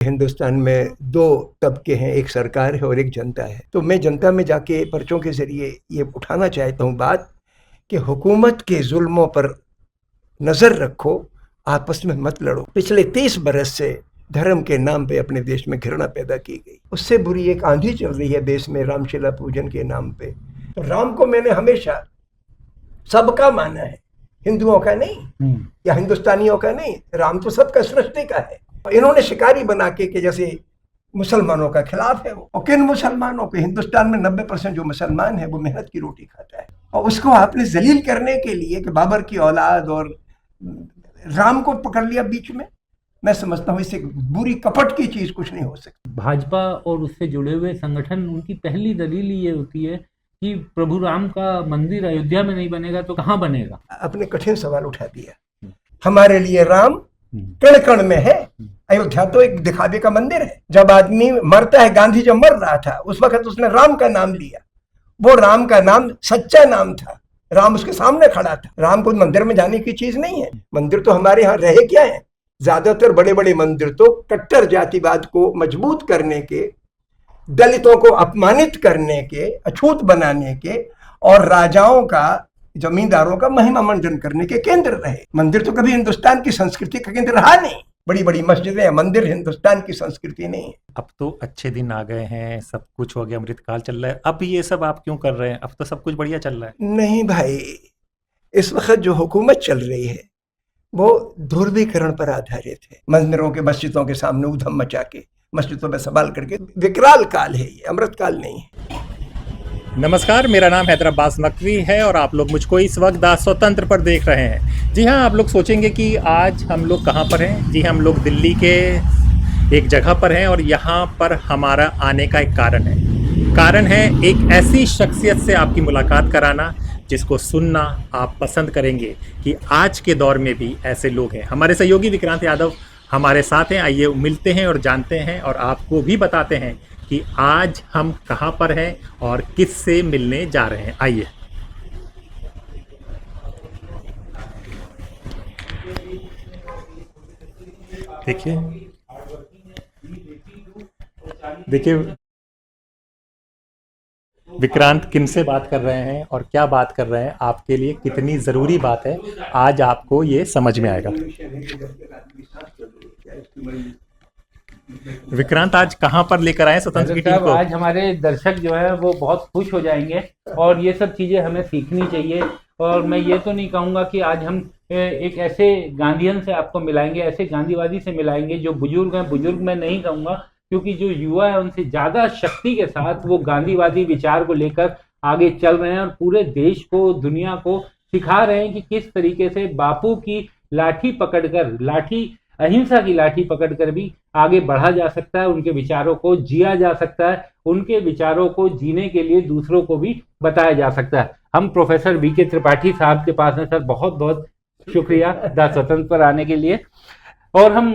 हिंदुस्तान में दो तबके हैं, एक सरकार है और एक जनता है। तो मैं जनता में जाके पर्चों के जरिए ये उठाना चाहता हूँ बात कि हुकूमत के जुल्मों पर नजर रखो, आपस में मत लड़ो। पिछले 30 बरस से धर्म के नाम पे अपने देश में घृणा पैदा की गई। उससे बुरी एक आंधी चल रही है देश में रामशिला पूजन के नाम पे। तो राम को मैंने हमेशा सबका माना है, हिंदुओं का नहीं या हिंदुस्तानियों का नहीं। राम तो सबका, सृष्टि का है। इन्होंने शिकारी बना के कि जैसे मुसलमानों का खिलाफ है वो। और किन मुसलमानों को? हिंदुस्तान में 90% जो मुसलमान है वो मेहनत की रोटी खाता है, और उसको आपने जलील करने के लिए कि बाबर की औलाद और राम को पकड़ लिया बीच में। मैं समझता हूँ इससे बुरी कपट की चीज कुछ नहीं हो सकती। भाजपा और उससे जुड़े हुए संगठन, उनकी पहली दलील ये होती है कि प्रभु राम का मंदिर अयोध्या में नहीं बनेगा तो कहाँ बनेगा। अपने कठिन सवाल उठा दिया। हमारे लिए राम कण कण में है। अयोध्या तो एक दिखावे का मंदिर है। जब आदमी मरता है, गांधी जब मर रहा था उस वक्त उसने राम का नाम लिया। वो राम का नाम सच्चा नाम था, राम उसके सामने खड़ा था। राम को मंदिर में जाने की चीज नहीं है। मंदिर तो हमारे यहाँ रहे क्या है, ज्यादातर बड़े बड़े मंदिर तो कट्टर जातिवाद को मजबूत करने के, दलितों को अपमानित करने के, अछूत बनाने के और राजाओं का, जमींदारों का महिमा मंडन करने के केंद्र रहे। मंदिर तो कभी हिंदुस्तान की संस्कृति का केंद्र रहा नहीं। बड़ी बड़ी मस्जिदें या मंदिर हिंदुस्तान की संस्कृति नहीं है। अब तो अच्छे दिन आ गए हैं, सब कुछ हो गया, अमृतकाल चल रहा है, अब ये सब आप क्यों कर रहे हैं? अब तो सब कुछ बढ़िया चल रहा है। नहीं भाई, इस वक्त जो हुकूमत चल रही है वो ध्रुवीकरण पर आधारित है। मंदिरों के, मस्जिदों के सामने उधम मचा के, मस्जिदों में सवाल करके, विकराल काल है ये, अमृतकाल नहीं है। नमस्कार, मेरा नाम हैदर अब्बास नकवी है और आप लोग मुझको इस वक्त द स्वतंत्र पर देख रहे हैं। जी हाँ, आप लोग सोचेंगे कि आज हम लोग कहाँ पर हैं। जी, हम लोग दिल्ली के एक जगह पर हैं और यहाँ पर हमारा आने का एक कारण है एक ऐसी शख्सियत से आपकी मुलाकात कराना जिसको सुनना आप पसंद करेंगे कि आज के दौर में भी ऐसे लोग हैं। हमारे सहयोगी विक्रांत यादव हमारे साथ हैं। आइए मिलते हैं और जानते हैं और आपको भी बताते हैं कि आज हम कहाँ पर हैं और किससे मिलने जा रहे हैं। आइए। देखिए विक्रांत किन से बात कर रहे हैं और क्या बात कर रहे हैं, आपके लिए कितनी ज़रूरी बात है, आज आपको ये समझ में आएगा। विक्रांत, आज कहाँ पर लेकर आए स्वतंत्र की टीम को? आज हमारे दर्शक जो है वो बहुत खुश हो जाएंगे और ये सब चीज़ें हमें सीखनी चाहिए। और मैं ये तो नहीं कहूँगा कि आज हम एक ऐसे गांधीयन से आपको मिलाएंगे, ऐसे गांधीवादी से मिलाएंगे जो बुजुर्ग हैं। बुजुर्ग मैं नहीं कहूँगा, क्योंकि जो युवा है उनसे ज़्यादा शक्ति के साथ वो गांधीवादी विचार को लेकर आगे चल रहे हैं और पूरे देश को, दुनिया को सिखा रहे हैं कि किस तरीके से बापू की लाठी पकड़कर, अहिंसा की लाठी पकड़कर भी आगे बढ़ा जा सकता है। उनके विचारों को जिया जा सकता है, उनके विचारों को जीने के लिए दूसरों को भी बताया जा सकता है। हम प्रोफेसर वीके त्रिपाठी साहब के पास हैं। सर, बहुत बहुत शुक्रिया द स्वतंत्र पर आने के लिए। और हम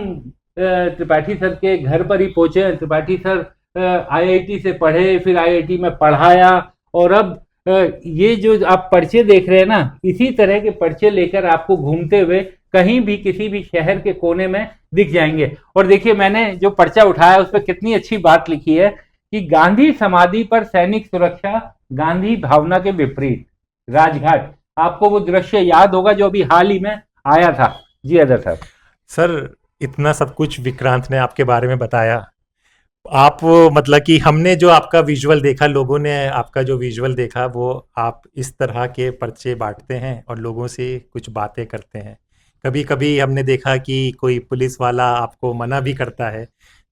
त्रिपाठी सर के घर पर ही पहुंचे हैं। त्रिपाठी सर आईआईटी से पढ़े, फिर आईआईटी में पढ़ाया, और अब ये जो आप पर्चे देख रहे हैं ना, इसी तरह के पर्चे लेकर आपको घूमते हुए कहीं भी किसी भी शहर के कोने में दिख जाएंगे। और देखिए, मैंने जो पर्चा उठाया उस पर कितनी अच्छी बात लिखी है कि गांधी समाधि पर सैनिक सुरक्षा, गांधी भावना के विपरीत, राजघाट। आपको वो दृश्य याद होगा जो अभी हाल ही में आया था। जी अदर साहब। सर, इतना सब कुछ विक्रांत ने आपके बारे में बताया, आप मतलब कि हमने जो आपका विजुअल देखा, लोगों ने आपका जो विजुअल देखा, वो आप इस तरह के पर्चे बांटते हैं और लोगों से कुछ बातें करते हैं। कभी कभी हमने देखा कि कोई पुलिस वाला आपको मना भी करता है।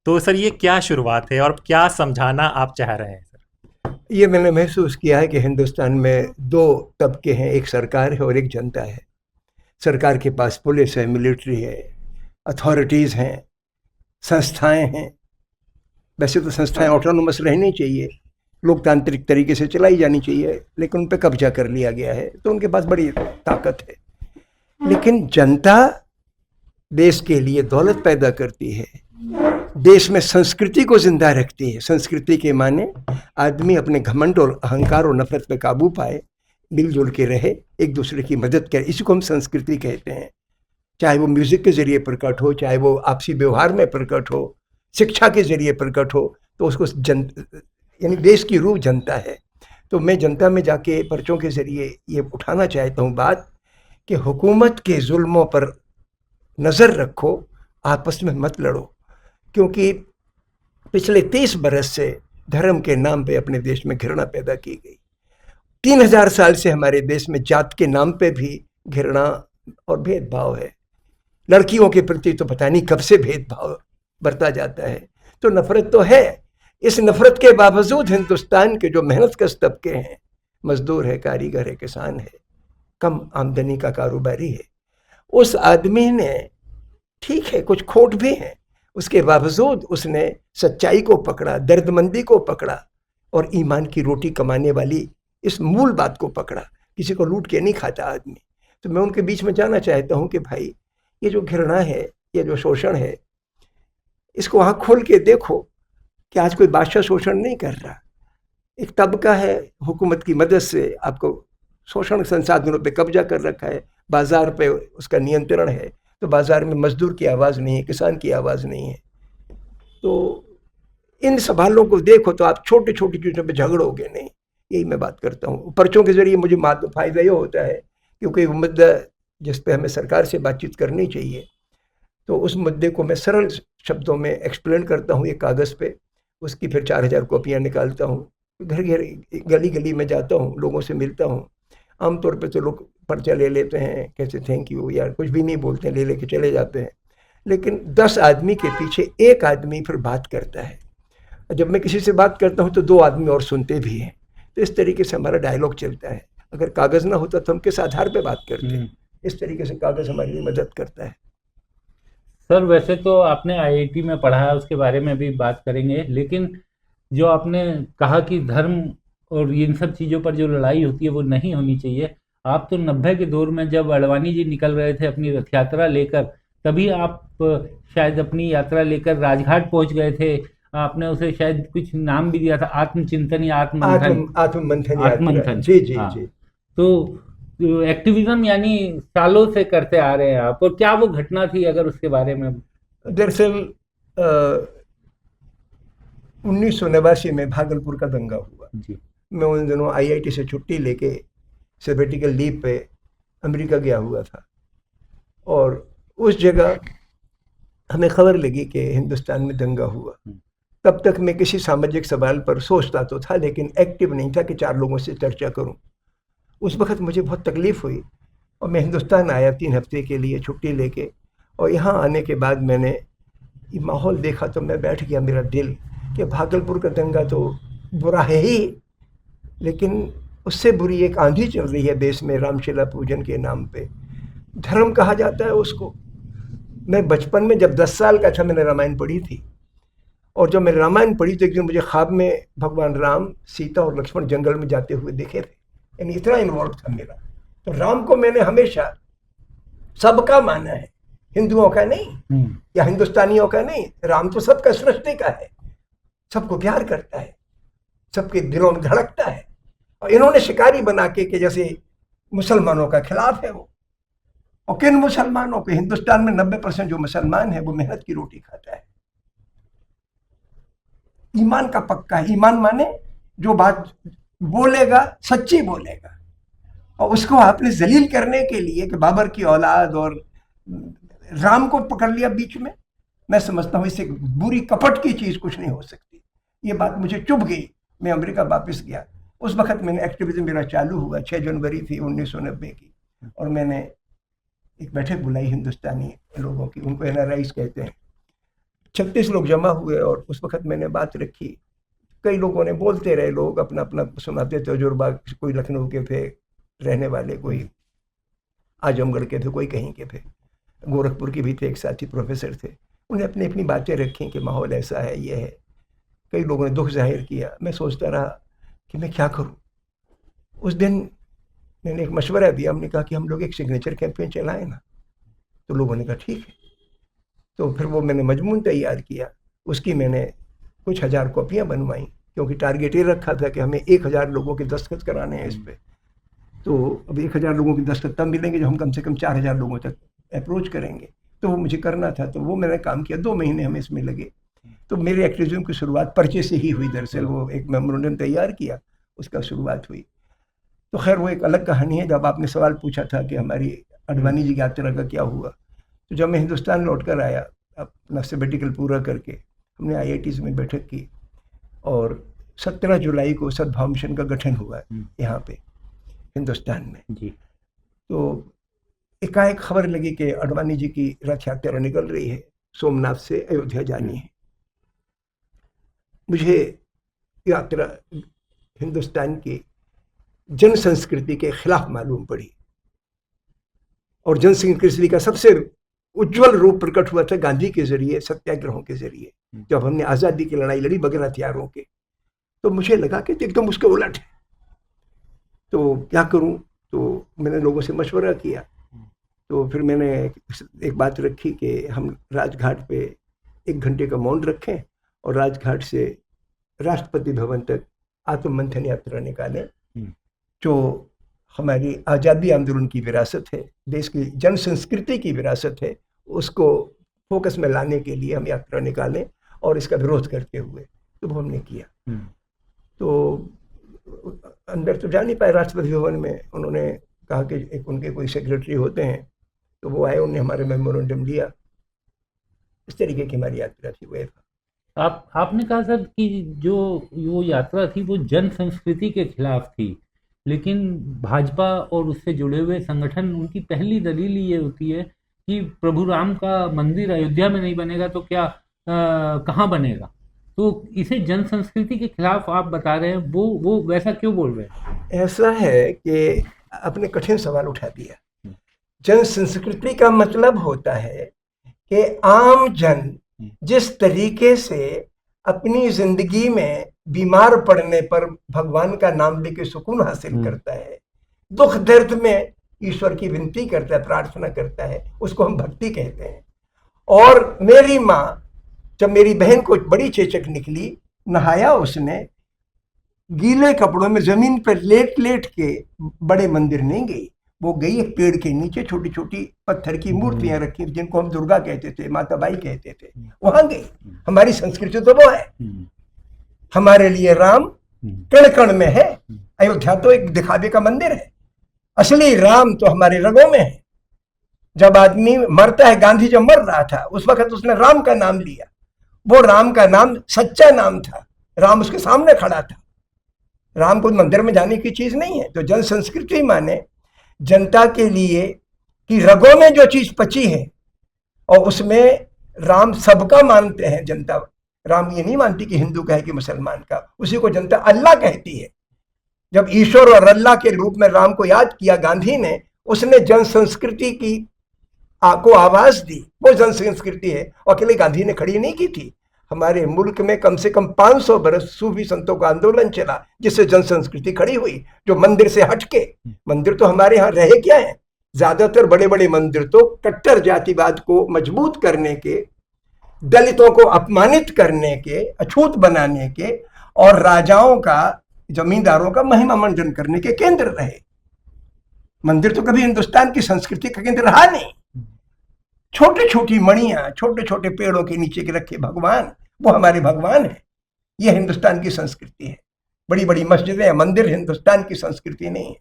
तो सर, ये क्या शुरुआत है और क्या समझाना आप चाह रहे हैं सर? ये मैंने महसूस किया है कि हिंदुस्तान में दो तबके हैं, एक सरकार है और एक जनता है। सरकार के पास पुलिस है, मिलिट्री है, अथॉरिटीज़ हैं, संस्थाएं हैं। वैसे तो संस्थाएं ऑटोनोमस रहनी चाहिए, लोकतांत्रिक तरीके से चलाई जानी चाहिए, लेकिन उन पर कब्जा कर लिया गया है, तो उनके पास बड़ी ताकत है। लेकिन जनता देश के लिए दौलत पैदा करती है, देश में संस्कृति को जिंदा रखती है। संस्कृति के माने आदमी अपने घमंड और अहंकार और नफरत पे काबू पाए, मिलजुल के रहे, एक दूसरे की मदद करे। इसी को हम संस्कृति कहते हैं। चाहे वो म्यूजिक के जरिए प्रकट हो, चाहे वो आपसी व्यवहार में प्रकट हो, शिक्षा के जरिए प्रकट हो तो उसको यानी देश की रूह जनता है। तो मैं जनता में जाके पर्चों के जरिए ये उठाना चाहता हूँ बात कि हुकूमत के जुल्मों पर नज़र रखो, आपस में मत लड़ो। क्योंकि पिछले 30 बरस से धर्म के नाम पे अपने देश में घृणा पैदा की गई। 3000 साल से हमारे देश में जात के नाम पे भी घृणा और भेदभाव है। लड़कियों के प्रति तो पता नहीं कब से भेदभाव बरता जाता है। तो नफरत तो है। इस नफरत के बावजूद हिंदुस्तान के जो मेहनतकश तबके हैं, मजदूर है, कारीगर है, किसान है, कम आमदनी का कारोबारी है, उस आदमी ने, ठीक है कुछ खोट भी है, उसके बावजूद उसने सच्चाई को पकड़ा, दर्दमंदी को पकड़ा और ईमान की रोटी कमाने वाली इस मूल बात को पकड़ा। किसी को लूट के नहीं खाता आदमी। तो मैं उनके बीच में जाना चाहता हूँ कि भाई ये जो घृणा है, ये जो शोषण है, इसको आँख खोल के देखो कि आज कोई बादशाह शोषण नहीं कर रहा। एक तबका है हुकूमत की मदद से आपको शोषण संसाधनों पे कब्जा कर रखा है, बाजार पे उसका नियंत्रण है। तो बाजार में मजदूर की आवाज़ नहीं है, किसान की आवाज़ नहीं है। तो इन सवालों को देखो तो आप छोटी छोटी चीज़ों पे झगड़ोगे नहीं। यही मैं बात करता हूँ। पर्चों के जरिए मुझे फ़ायदा ये होता है क्योंकि वो मुद्दा जिस पे हमें सरकार से बातचीत करनी चाहिए, तो उस मुद्दे को मैं सरल शब्दों में एक्सप्लेन करता हूँ एक कागज़ पे। उसकी फिर 4000 कॉपियाँ निकालता हूँ, घर घर गली गली में जाता हूँ, लोगों से मिलता हूँ। आमतौर पे तो लोग पर्चा ले लेते हैं, कैसे थैंक यू यार, कुछ भी नहीं बोलते, ले लेके चले जाते हैं। लेकिन 10 आदमी के पीछे एक आदमी फिर बात करता है। जब मैं किसी से बात करता हूँ तो 2 आदमी और सुनते भी हैं। तो इस तरीके से हमारा डायलॉग चलता है। अगर कागज़ ना होता तो हम किस आधार पे बात करते हैं। इस तरीके से कागज़ हमारी लिए मदद करता है। सर वैसे तो आपने आईआईटी में पढ़ा है, उसके बारे में भी बात करेंगे, लेकिन जो आपने कहा कि धर्म और इन सब चीज़ों पर जो लड़ाई होती है वो नहीं होनी चाहिए। आप तो 90 के दौर में जब अडवाणी जी निकल रहे थे अपनी रथ यात्रा लेकर, तभी आप शायद अपनी यात्रा लेकर राजघाट पहुंच गए थे। आपने उसे शायद कुछ नाम भी दिया था, आत्मचिंतन या आत्ममंथन। आत्ममंथन। जी जी हाँ। जी। तो एक्टिविज्म यानी सालों से करते आ रहे हैं आप, और क्या वो घटना थी अगर उसके बारे में? दरअसल 1989 में भागलपुर का दंगा हुआ जी। मैं उन दिनों आईआईटी से छुट्टी लेके सैबेटिकल लीव पे अमेरिका गया हुआ था। और उस जगह हमें खबर लगी कि हिंदुस्तान में दंगा हुआ। तब तक मैं किसी सामाजिक सवाल पर सोचता तो था, लेकिन एक्टिव नहीं था कि 4 लोगों से चर्चा करूं। उस वक़्त मुझे बहुत तकलीफ़ हुई और मैं हिंदुस्तान आया 3 हफ्ते के लिए छुट्टी लेके। और यहाँ आने के बाद मैंने ये माहौल देखा तो मैं बैठ गया, मेरा दिल, कि भागलपुर का दंगा तो बुरा है ही, लेकिन उससे बुरी एक आंधी चल रही है देश में रामशिला पूजन के नाम पे। धर्म कहा जाता है उसको। मैं बचपन में जब 10 साल का था मैंने रामायण पढ़ी थी, और जब मैंने रामायण पढ़ी तो एक दिन मुझे ख्वाब में भगवान राम, सीता और लक्ष्मण जंगल में जाते हुए दिखे थे। यानी इतना इन्वॉल्व था मेरा। तो राम को मैंने हमेशा सबका माना है, हिंदुओं का नहीं या हिंदुस्तानियों का नहीं। राम तो सबका, सृष्टि का है, सबको प्यार करता है, सबके दिलों में धड़कता है। और इन्होंने शिकारी बना के कि जैसे मुसलमानों का खिलाफ है वो। और किन मुसलमानों को? हिंदुस्तान में 90% जो मुसलमान है वो मेहनत की रोटी खाता है, ईमान का पक्का है। ईमान माने जो बात बोलेगा सच्ची बोलेगा। और उसको आपने जलील करने के लिए कि बाबर की औलाद और राम को पकड़ लिया बीच में, मैं समझता हूँ इससे बुरी कपट की चीज़ कुछ नहीं हो सकती। ये बात मुझे चुभ गई। मैं अमेरिका वापस गया। उस वक्त मैंने एक्टिविज्म मेरा चालू हुआ, 6 जनवरी थी 1990 की। और मैंने एक बैठक बुलाई हिंदुस्तानी लोगों की, उनको NRIs कहते हैं। 36 लोग जमा हुए और उस वक्त मैंने बात रखी। कई लोगों ने बोलते रहे, लोग अपना अपना सुनाते तजुर्बा। कोई लखनऊ के थे रहने वाले, कोई आजमगढ़ के थे, कोई कहीं के थे, गोरखपुर के भी थे, एक साथी प्रोफेसर थे। उन्हें अपनी अपनी बातें रखी कि माहौल ऐसा है, ये है। कई लोगों ने दुख जाहिर किया। मैं सोचता रहा कि मैं क्या करूं। उस दिन मैंने एक मशवरा दिया। हमने कहा कि हम लोग एक सिग्नेचर कैंपेन चलाएं ना। तो लोगों ने कहा ठीक है। तो फिर वो मैंने मजमून तैयार किया, उसकी मैंने कुछ 1000 कॉपियाँ बनवाई, क्योंकि टारगेट ये रखा था कि हमें 1000 लोगों के दस्तखत कराने हैं इस पर। तो अब 1000 लोगों के दस्तखत तब मिलेंगे जब हम कम से कम 4000 लोगों तक अप्रोच करेंगे। तो वो मुझे करना था, तो वो मैंने काम किया। 2 महीने हमें इसमें लगे। तो मेरे एक्टिविज्म की शुरुआत पर्चे से ही हुई। दरअसल वो एक मेमोरेंडम तैयार किया, उसका शुरुआत हुई। तो खैर वो एक अलग कहानी है। जब आपने सवाल पूछा था कि हमारी अडवाणी जी की यात्रा का क्या हुआ, तो जब मैं हिंदुस्तान लौट कर आया अपना सेबेटिकल पूरा करके, हमने IITs में बैठक की और 17 जुलाई को सद्भाव मिशन का गठन हुआ यहाँ पे हिंदुस्तान में जी। तो एकाएक खबर लगी कि अडवाणी जी की रथ यात्रा निकल रही है, सोमनाथ से अयोध्या जानी है। मुझे यात्रा हिंदुस्तान की जन संस्कृति के खिलाफ मालूम पड़ी और जन संस्कृति का सबसे उज्जवल रूप प्रकट हुआ था गांधी के जरिए, सत्याग्रहों के जरिए। जब हमने आज़ादी की लड़ाई लड़ी बगैर हथियारों के, तो मुझे लगा कि एकदम उसके उलट है, तो क्या करूं। तो मैंने लोगों से मशवरा किया। तो फिर मैंने एक बात रखी कि हम राजघाट पे 1 घंटे का मौन रखें और राजघाट से राष्ट्रपति भवन तक आत्ममंथन यात्रा निकालें, जो हमारी आज़ादी आंदोलन की विरासत है, देश की जन संस्कृति की विरासत है, उसको फोकस में लाने के लिए हम यात्रा निकालें और इसका विरोध करते हुए। तो वो हमने किया। तो अंदर तो जा नहीं पाए राष्ट्रपति भवन में। उन्होंने कहा कि एक उनके कोई सेक्रेटरी होते हैं, तो वो आए, उन्होंने हमारे मेमोरेंडम लिया। इस तरीके की हमारी यात्रा थी वो। आपने कहा सर कि जो वो यात्रा थी वो जन संस्कृति के खिलाफ थी, लेकिन भाजपा और उससे जुड़े हुए संगठन, उनकी पहली दलील ये होती है कि प्रभु राम का मंदिर अयोध्या में नहीं बनेगा तो क्या कहाँ बनेगा। तो इसे जन संस्कृति के खिलाफ आप बता रहे हैं, वो वैसा क्यों बोल रहे हैं? ऐसा है कि आपने कठिन सवाल उठा दिया। जन संस्कृति का मतलब होता है कि आम जन जिस तरीके से अपनी जिंदगी में बीमार पड़ने पर भगवान का नाम लेके सुकून हासिल करता है, दुख दर्द में ईश्वर की विनती करता है, प्रार्थना करता है, उसको हम भक्ति कहते हैं। और मेरी माँ, जब मेरी बहन को बड़ी चेचक निकली, नहाया उसने, गीले कपड़ों में जमीन पर लेट लेट के, बड़े मंदिर नहीं गई, वो गई एक पेड़ के नीचे, छोटी छोटी पत्थर की मूर्तियां रखी जिनको हम दुर्गा कहते थे, माता बाई कहते थे, वहां गई। हमारी संस्कृति तो वो है। हमारे लिए राम कण कण में है। अयोध्या तो एक दिखावे का मंदिर है, असली राम तो हमारे रगों में है। जब आदमी मरता है, गांधी जब मर रहा था उस वक्त उसने राम का नाम लिया। वो राम का नाम सच्चा नाम था, राम उसके सामने खड़ा था। राम को मंदिर में जाने की चीज नहीं है। तो जन संस्कृति माने जनता के लिए कि रगों में जो चीज पची है, और उसमें राम सबका मानते हैं जनता। राम ये नहीं मानती कि हिंदू का है कि मुसलमान का, उसी को जनता अल्लाह कहती है। जब ईश्वर और अल्लाह के रूप में राम को याद किया गांधी ने, उसने जन संस्कृति की को आवाज दी। वो जन संस्कृति है, और अकेले गांधी ने खड़ी नहीं की थी। हमारे मुल्क में कम से कम 500 बरस सूफी संतों का आंदोलन चला, जिससे जन संस्कृति खड़ी हुई, जो मंदिर से हटके। मंदिर तो हमारे यहाँ रहे क्या है, ज्यादातर बड़े बड़े मंदिर तो कट्टर जातिवाद को मजबूत करने के, दलितों को अपमानित करने के, अछूत बनाने के, और राजाओं का, जमींदारों का महिमा मंडन करने के केंद्र रहे। मंदिर तो कभी हिंदुस्तान की संस्कृति का केंद्र रहा नहीं। छोटी छोटी मणियां, छोटे छोटे पेड़ों के नीचे के रखे भगवान, वो हमारे भगवान है। ये हिंदुस्तान की संस्कृति है। बड़ी बड़ी मस्जिदें, मंदिर हिंदुस्तान की संस्कृति नहीं है।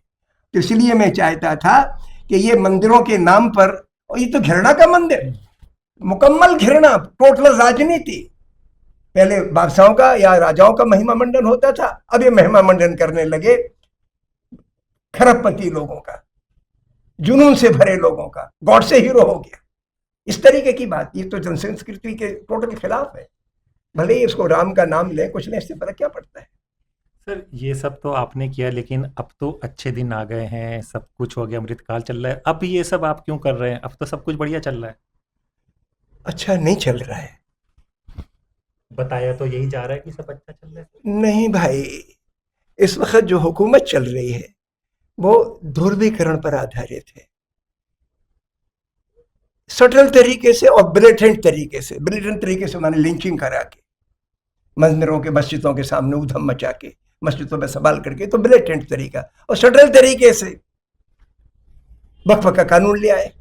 तो इसलिए मैं चाहता था कि ये मंदिरों के नाम पर, और ये तो घृणा का मंदिर, मुकम्मल घृणा, टोटल राजनीति। पहले बादशाहों का या राजाओं का महिमा मंडन होता था, अब ये महिमा मंडन करने लगे खरबपति लोगों का, जुनून से भरे लोगों का, गॉड से हीरो हो गया, इस तरीके की बात। ये तो जनसंस्कृति के टोटल खिलाफ है। भले ही इसको राम का नाम लें, कुछ नहीं, इससे फर्क क्या पड़ता है। सर ये सब तो आपने किया, लेकिन अब तो अच्छे दिन आ गए हैं, सब कुछ हो गया, अमृतकाल चल रहा है, अब ये सब आप क्यों कर रहे हैं? अब तो सब कुछ बढ़िया चल रहा है। अच्छा नहीं चल रहा है, बताया तो यही जा रहा है कि सब अच्छा चल रहा है। नहीं भाई, इस वक्त जो हुकूमत चल रही है वो ध्रुवीकरण पर आधारित है, सटल तरीके से और ब्लेटेंट तरीके से। ब्लेटेंट तरीके से माने लिंचिंग करा के, मंदिरों के, मस्जिदों के सामने उधम मचा के, मस्जिदों में सवाल करके, तो ब्लेटेंट तरीका। और सटल तरीके से वक्फ का कानून ले आए।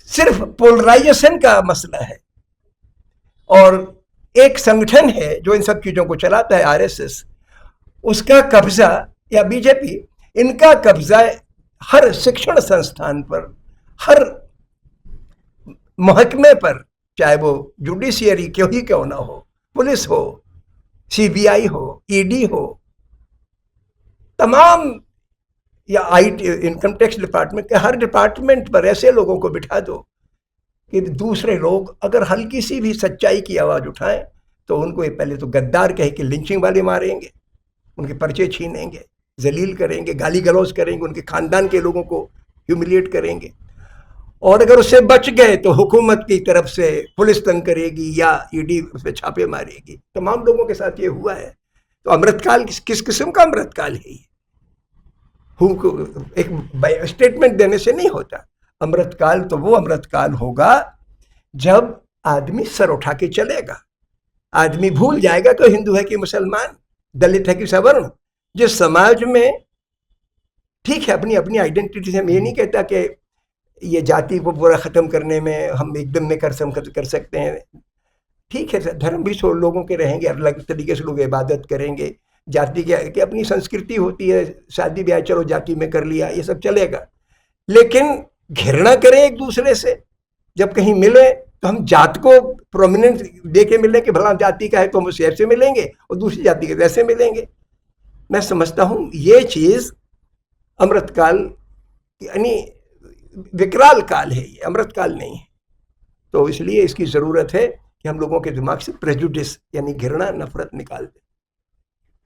सिर्फ पोलराइजेशन का मसला है। और एक संगठन है जो इन सब चीजों को चलाता है, आरएसएस, उसका कब्जा, या बीजेपी, इनका कब्जा हर शिक्षण संस्थान पर, हर महकमे पर, चाहे वो जुडिशियरी क्यों ही क्यों ना हो, पुलिस हो, सीबीआई हो, ईडी हो, तमाम, या आईटी, इनकम टैक्स डिपार्टमेंट के हर डिपार्टमेंट पर ऐसे लोगों को बिठा दो कि दूसरे लोग अगर हल्की सी भी सच्चाई की आवाज उठाएं तो उनको ये पहले तो गद्दार कह के लिंचिंग वाले मारेंगे, उनके पर्चे छीनेंगे, जलील करेंगे, गाली गलौज करेंगे, उनके खानदान के लोगों को ह्यूमिलिएट करेंगे। और अगर उससे बच गए तो हुकूमत की तरफ से पुलिस तंग करेगी या ईडी उस पर छापे मारेगी। तमाम लोगों के साथ ये हुआ है। तो अमृतकाल किस किस्म का अमृतकाल है ये? एक स्टेटमेंट देने से नहीं होता। अमृतकाल तो वो अमृतकाल होगा जब आदमी सर उठा के चलेगा, आदमी भूल जाएगा कि हिंदू है कि मुसलमान, दलित है कि सवर्ण। जिस समाज में, ठीक है, अपनी अपनी आइडेंटिटी से, मैं ये नहीं कहता कि ये जाति को पूरा खत्म करने में हम एकदम में कर सकते हैं, ठीक है, धर्म भी सौ लोगों के रहेंगे, अलग तरीके से लोग इबादत करेंगे, जाति की अपनी संस्कृति होती है, शादी ब्याह चलो जाति में कर लिया, ये सब चलेगा। लेकिन घृणा करें एक दूसरे से, जब कहीं मिले तो हम जात को प्रोमिनेंस दे के मिलें कि भला जाति का है तो हम उसे ऐसे मिलेंगे और दूसरी जाति के वैसे मिलेंगे। मैं समझता हूँ ये चीज अमृतकाल यानी विकराल काल है, ये अमृतकाल नहीं है। तो इसलिए इसकी जरूरत है कि हम लोगों के दिमाग से प्रेजुडिस यानी घृणा, नफरत निकाल दें।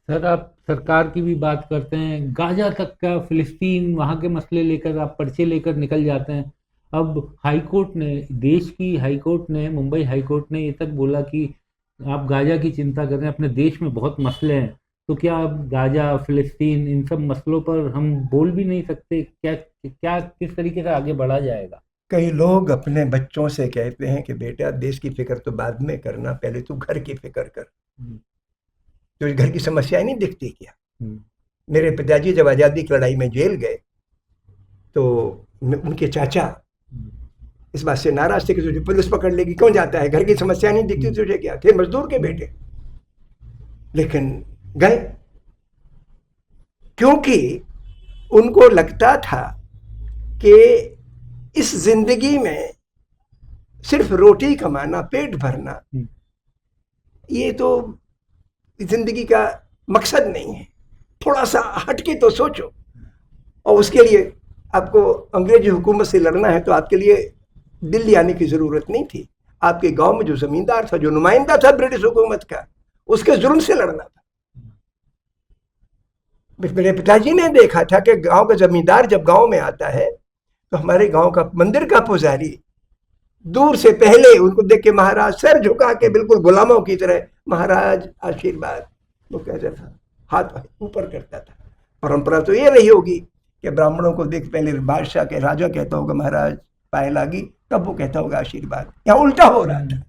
सर, आप सरकार की भी बात करते हैं, गाजा तक का, फिलिस्तीन, वहाँ के मसले लेकर आप पर्चे लेकर निकल जाते हैं। अब हाईकोर्ट ने, देश की हाईकोर्ट ने, मुंबई हाईकोर्ट ने ये तक बोला कि आप गाजा की चिंता कर रहे हैं, अपने देश में बहुत मसले हैं, तो क्या अब गाजा, फिलिस्तीन, इन सब मसलों पर हम बोल भी नहीं सकते? क्या किस तरीके से आगे बढ़ा जाएगा? कई लोग अपने बच्चों से कहते हैं कि बेटा देश की फिक्र तो बाद में करना, पहले तू घर की फिक्र कर। तो घर की समस्याएं नहीं दिखती क्या? मेरे पिताजी जब आज़ादी की लड़ाई में जेल गए तो उनके चाचा इस बात से नाराज थे कि तुझे पुलिस पकड़ लेगी, क्यों जाता है, घर की समस्या नहीं दिखती तुझे क्या? थे मजदूर के बेटे, लेकिन गए क्योंकि उनको लगता था कि इस जिंदगी में सिर्फ रोटी कमाना, पेट भरना, ये तो जिंदगी का मकसद नहीं है। थोड़ा सा हटके तो सोचो। और उसके लिए आपको अंग्रेजी हुकूमत से लड़ना है तो आपके लिए दिल्ली आने की जरूरत नहीं थी। आपके गांव में जो जमींदार था, जो नुमाइंदा था ब्रिटिश हुकूमत का, उसके जुल्म से लड़ना था। मेरे पिताजी ने देखा था कि गांव का जमींदार जब गांव में आता है तो हमारे गांव का मंदिर का पुजारी दूर से पहले उनको देख के महाराज सर झुका के बिल्कुल गुलामों की तरह महाराज आशीर्वाद वो कहता था, हाथ ऊपर करता था। परंपरा तो ये रही होगी कि ब्राह्मणों को देख पहले बादशाह के राजा कहता होगा महाराज पाए लागी, तब वो कहता होगा आशीर्वाद। यहाँ उल्टा हो रहा था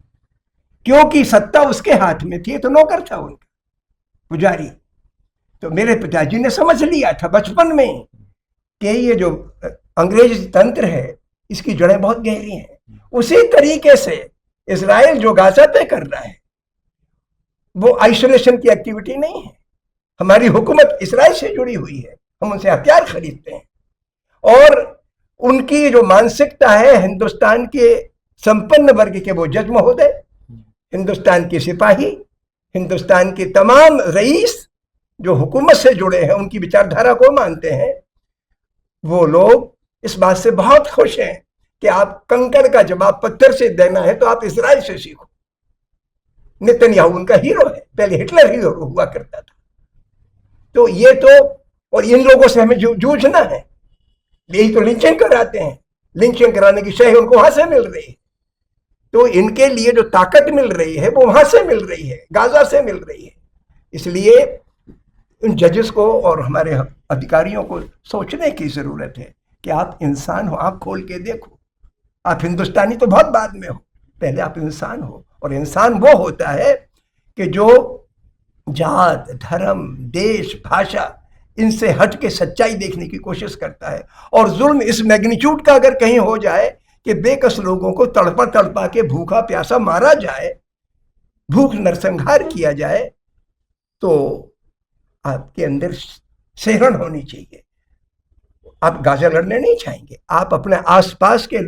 क्योंकि सत्ता उसके हाथ में थी, तो नौकर था उनका पुजारी। तो मेरे पिताजी ने समझ लिया था बचपन में कि ये जो अंग्रेज तंत्र है इसकी जड़ें बहुत गहरी हैं। उसी तरीके से इजराइल जो गाजा पे कर रहा है वो आइसोलेशन की एक्टिविटी नहीं है। हमारी हुकूमत इजराइल से जुड़ी हुई है, हम उनसे हथियार खरीदते हैं। और उनकी जो मानसिकता है हिंदुस्तान के संपन्न वर्ग के वो जज महोदय, हिंदुस्तान के सिपाही, हिंदुस्तान के तमाम रईस जो हुकूमत से जुड़े हैं, उनकी विचारधारा को मानते हैं, वो लोग इस बात से बहुत खुश हैं कि आप कंकड़ का जवाब पत्थर से देना है तो आप इजराइल से सीखो। नेतन्याहू उनका हीरो है, पहले हिटलर हीरो हुआ करता था। तो ये तो, और इन लोगों से हमें जूझना है। यही तो लिंचिंग कराते हैं, लिंचिंग कराने की शय उनको वहां से मिल रही है। तो इनके लिए जो ताकत मिल रही है वो वहां से मिल रही है, गाजा से मिल रही है। इसलिए इन जजेस को और हमारे अधिकारियों को सोचने की जरूरत है कि आप इंसान हो, आप खोल के देखो। आप हिंदुस्तानी तो बहुत बाद में हो, पहले आप इंसान हो। और इंसान वो होता है कि जो जात, धर्म, देश, भाषा इनसे हट के सच्चाई देखने की कोशिश करता है। और जुल्म इस मैग्नीट्यूड का अगर कहीं हो जाए कि बेकस लोगों को तड़पा तड़पा के भूखा प्यासा मारा जाए, भूख नरसंहार किया जाए तो आपके अंदर सहन होनी चाहिए। आप गाजा लड़ने नहीं चाहेंगे, आप अपने आसपास के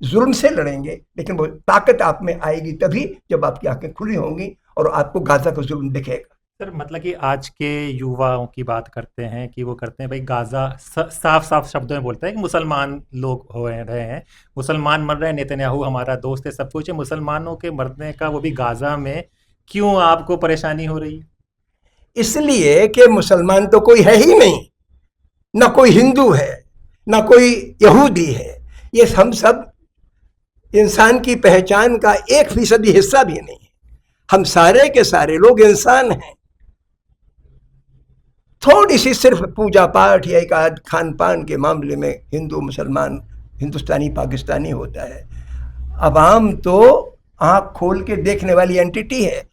जुल्म से लड़ेंगे, लेकिन वो ताकत आप में आएगी तभी जब आपकी आंखें खुली होंगी और आपको गाजा का जुल्म दिखेगा। सर मतलब कि आज के युवाओं की बात करते हैं कि वो करते हैं भाई गाजा, साफ साफ शब्दों में बोलते हैं कि मुसलमान लोग हो रहे हैं, मुसलमान मर रहे हैं, नेतन्याहू हमारा दोस्त है, सब कुछ है, मुसलमानों के मरने का वो भी गाजा में क्यों आपको परेशानी हो रही है? इसलिए कि मुसलमान तो कोई है ही नहीं, ना कोई हिंदू है, ना कोई यहूदी है। ये हम सब इंसान की पहचान का 1% हिस्सा भी नहीं है। हम सारे के सारे लोग इंसान हैं। थोड़ी सी सिर्फ पूजा पाठ या एक आध खान पान के मामले में हिंदू मुसलमान, हिंदुस्तानी पाकिस्तानी होता है। अवाम तो आंख खोल के देखने वाली एंटिटी है।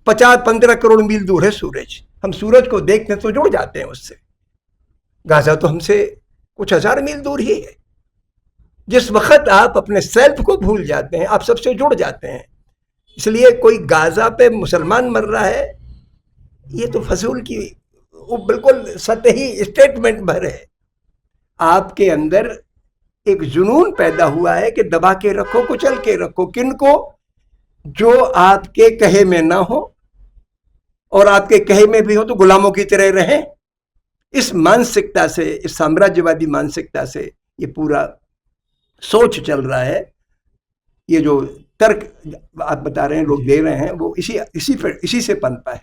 50-15 करोड़ मील दूर है सूरज, हम सूरज को देखते तो जुड़ जाते हैं उससे। गाजा तो हमसे कुछ हजार मील दूर ही है। जिस वक्त आप अपने सेल्फ को भूल जाते हैं, आप सबसे जुड़ जाते हैं। इसलिए कोई गाजा पे मुसलमान मर रहा है, ये तो फजूल की, वो बिल्कुल सतही स्टेटमेंट भर है। आपके अंदर एक जुनून पैदा हुआ है कि दबा के रखो, कुचल के रखो। किनको? जो आपके कहे में ना हो, और आपके कहे में भी हो तो गुलामों की तरह रहें। इस मानसिकता से, इस साम्राज्यवादी मानसिकता से ये पूरा सोच चल रहा है। ये जो तर्क आप बता रहे हैं, लोग दे रहे हैं, वो इसी से पनपा है।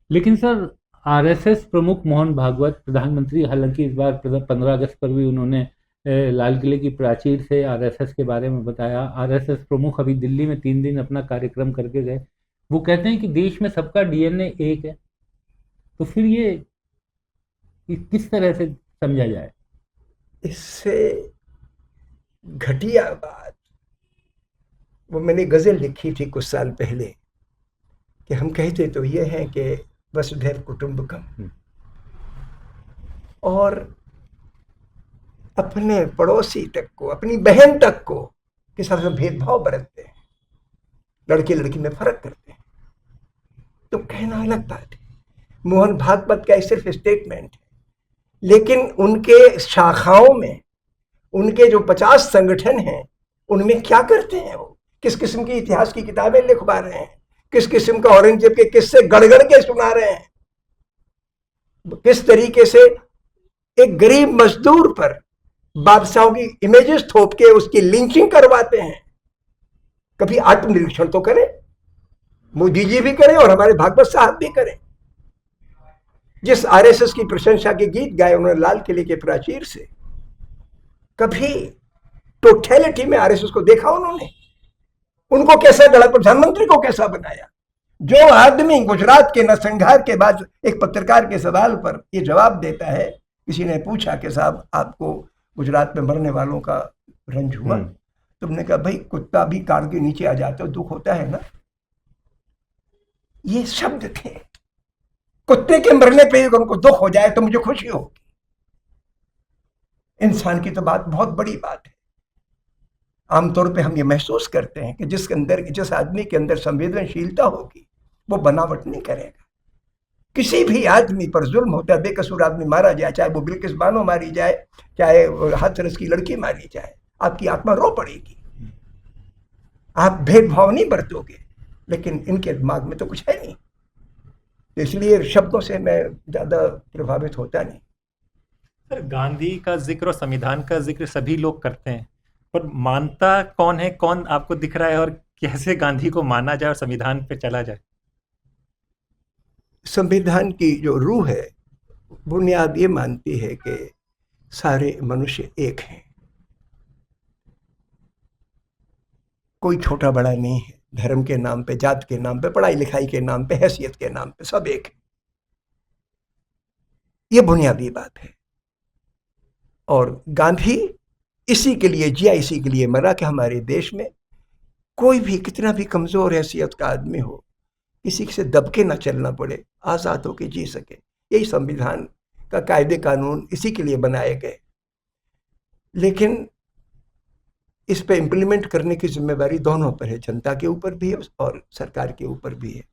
लेकिन सर, आरएसएस प्रमुख मोहन भागवत, प्रधानमंत्री, हालांकि इस बार 15 अगस्त पर भी उन्होंने लाल किले की प्राचीर से आरएसएस के बारे में बताया। आरएसएस प्रमुख अभी दिल्ली में 3 दिन अपना कार्यक्रम करके गए। वो कहते हैं कि देश में सबका डीएनए एक है। तो फिर ये किस तरह से समझा जाए? इससे घटिया बात, वो मैंने गजल लिखी थी कुछ साल पहले कि हम कहते तो ये हैं कि वसुधैव कुटुंबकम, और अपने पड़ोसी तक को, अपनी बहन तक को के साथ में भेदभाव बरतते हैं, लड़के लड़की में फर्क करते हैं। तो कहना अलग बात है। मोहन भागवत का सिर्फ स्टेटमेंट है, लेकिन उनके शाखाओं में, उनके जो 50 संगठन हैं, उनमें क्या करते हैं? वो किस किस्म की इतिहास की किताबें लिखवा रहे हैं, किस किस्म का औरंगजेब के किस्से गड़गड़ के सुना रहे हैं, किस तरीके से एक गरीब मजदूर पर बादशाहों की इमेजेस थोप के उसकी लिंचिंग करवाते हैं। कभी आत्मनिरीक्षण तो करें, मोदी जी भी करें और हमारे भागवत साहब भी करें। जिस आरएसएस की प्रशंसा के गीत गाए उन्होंने लाल किले के प्राचीर से, कभी टोटलिटी में आरएसएस को देखा उन्होंने? उनको कैसा गढ़ा, प्रधानमंत्री को कैसा बनाया? जो आदमी गुजरात के नरसंहार के बाद एक पत्रकार के सवाल पर यह जवाब देता है, किसी ने पूछा कि साहब आपको गुजरात में मरने वालों का रंज हुआ? तुमने कहा भाई कुत्ता भी कार के नीचे आ जाता है, दुख होता है ना। ये शब्द थे। कुत्ते के मरने पे उनको दुख हो जाए तो मुझे खुशी होगी। इंसान की तो बात बहुत बड़ी बात है। आमतौर पे हम ये महसूस करते हैं कि जिस आदमी के अंदर संवेदनशीलता होगी वो बनावट नहीं करेगा। किसी भी आदमी पर जुल्म होता है, बेकसूर आदमी मारा जाए, चाहे वो बिल्किस बानो मारी जाए, चाहे हाथरस की लड़की मारी जाए, आपकी आत्मा रो पड़ेगी। आप भेदभाव नहीं बरतोगे, लेकिन इनके दिमाग में तो कुछ है नहीं। तो इसलिए शब्दों से मैं ज्यादा प्रभावित होता नहीं। सर, गांधी का जिक्र और संविधान का जिक्र सभी लोग करते हैं, पर मानता कौन है? कौन आपको दिख रहा है और कैसे गांधी को माना जाए और संविधान पे चला जाए? संविधान की जो रूह है, बुनियाद ये मानती है कि सारे मनुष्य एक हैं, कोई छोटा बड़ा नहीं है। धर्म के नाम पे, जात के नाम पे, पढ़ाई लिखाई के नाम पे, हैसियत के नाम पे सब एक है। ये बुनियादी बात है। और गांधी इसी के लिए जिया, इसी के लिए मरा कि हमारे देश में कोई भी कितना भी कमजोर हैसियत का आदमी हो, किसी से दबके ना चलना पड़े, आजाद होकर जी सके। यही संविधान का कायदे कानून इसी के लिए बनाए गए। लेकिन इस पे इम्प्लीमेंट करने की जिम्मेदारी दोनों पर है, जनता के ऊपर भी है और सरकार के ऊपर भी है।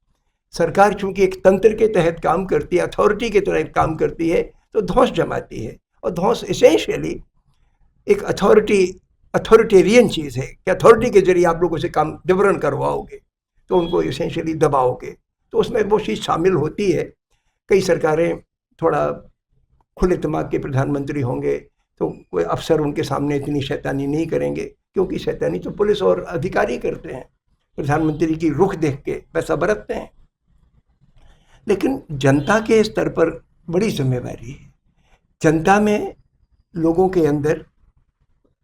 सरकार चूंकि एक तंत्र के तहत काम करती है, अथॉरिटी के तहत काम करती है, तो धौंस जमाती है, और धौंस इसेंशियली एक अथॉरिटेरियन चीज़ है कि अथॉरिटी के जरिए आप लोगों से काम विवरण करवाओगे तो उनको इसेंशियली दबाओगे, तो उसमें वो चीज़ शामिल होती है। कई सरकारें थोड़ा खुले दिमाग के प्रधानमंत्री होंगे तो कोई अफसर उनके सामने इतनी शैतानी नहीं करेंगे, क्योंकि शैतानी तो पुलिस और अधिकारी करते हैं, प्रधानमंत्री की रुख देख के वैसा बरतते हैं। लेकिन जनता के स्तर पर बड़ी जिम्मेवारी है। जनता में लोगों के अंदर,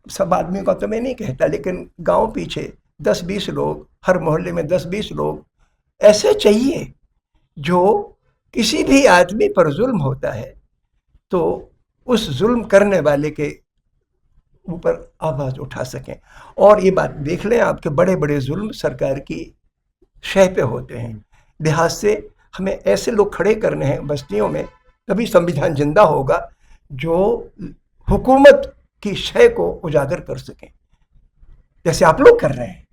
सब आदमियों का तो मैं नहीं कहता, लेकिन गांव पीछे 10-20 लोग, हर मोहल्ले में 10-20 लोग ऐसे चाहिए जो किसी भी आदमी पर जुल्म होता है तो उस जुल्म करने वाले के ऊपर आवाज़ उठा सकें। और ये बात देख लें, आपके बड़े बड़े जुल्म सरकार की शह पे होते हैं। लिहाज से हमें ऐसे लोग खड़े करने हैं बस्तियों में, तभी संविधान जिंदा होगा, जो हुकूमत की शय को उजागर कर सकें, जैसे आप लोग कर रहे हैं।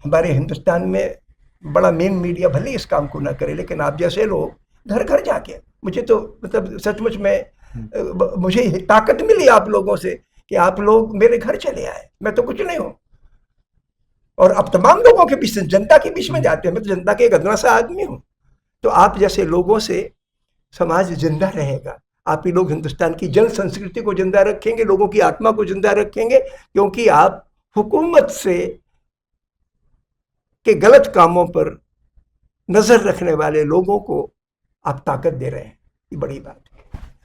हमारे हिंदुस्तान में बड़ा मेन मीडिया भले इस काम को ना करे, लेकिन आप जैसे लोग घर घर जाके, मुझे तो मतलब सचमुच में मुझे ताकत मिली आप लोगों से कि आप लोग मेरे घर चले आए। मैं तो कुछ नहीं हूं, और अब तमाम लोगों के बीच, जनता के बीच में जाते हैं। मैं तो जनता के एक अदना सा आदमी हूं। तो आप जैसे लोगों से समाज जिंदा रहेगा। आप ही लोग हिंदुस्तान की जन संस्कृति को जिंदा रखेंगे, लोगों की आत्मा को जिंदा रखेंगे, क्योंकि आप हुकूमत से के गलत कामों पर नजर रखने वाले लोगों को आप ताकत दे रहे हैं। ये बड़ी बात है।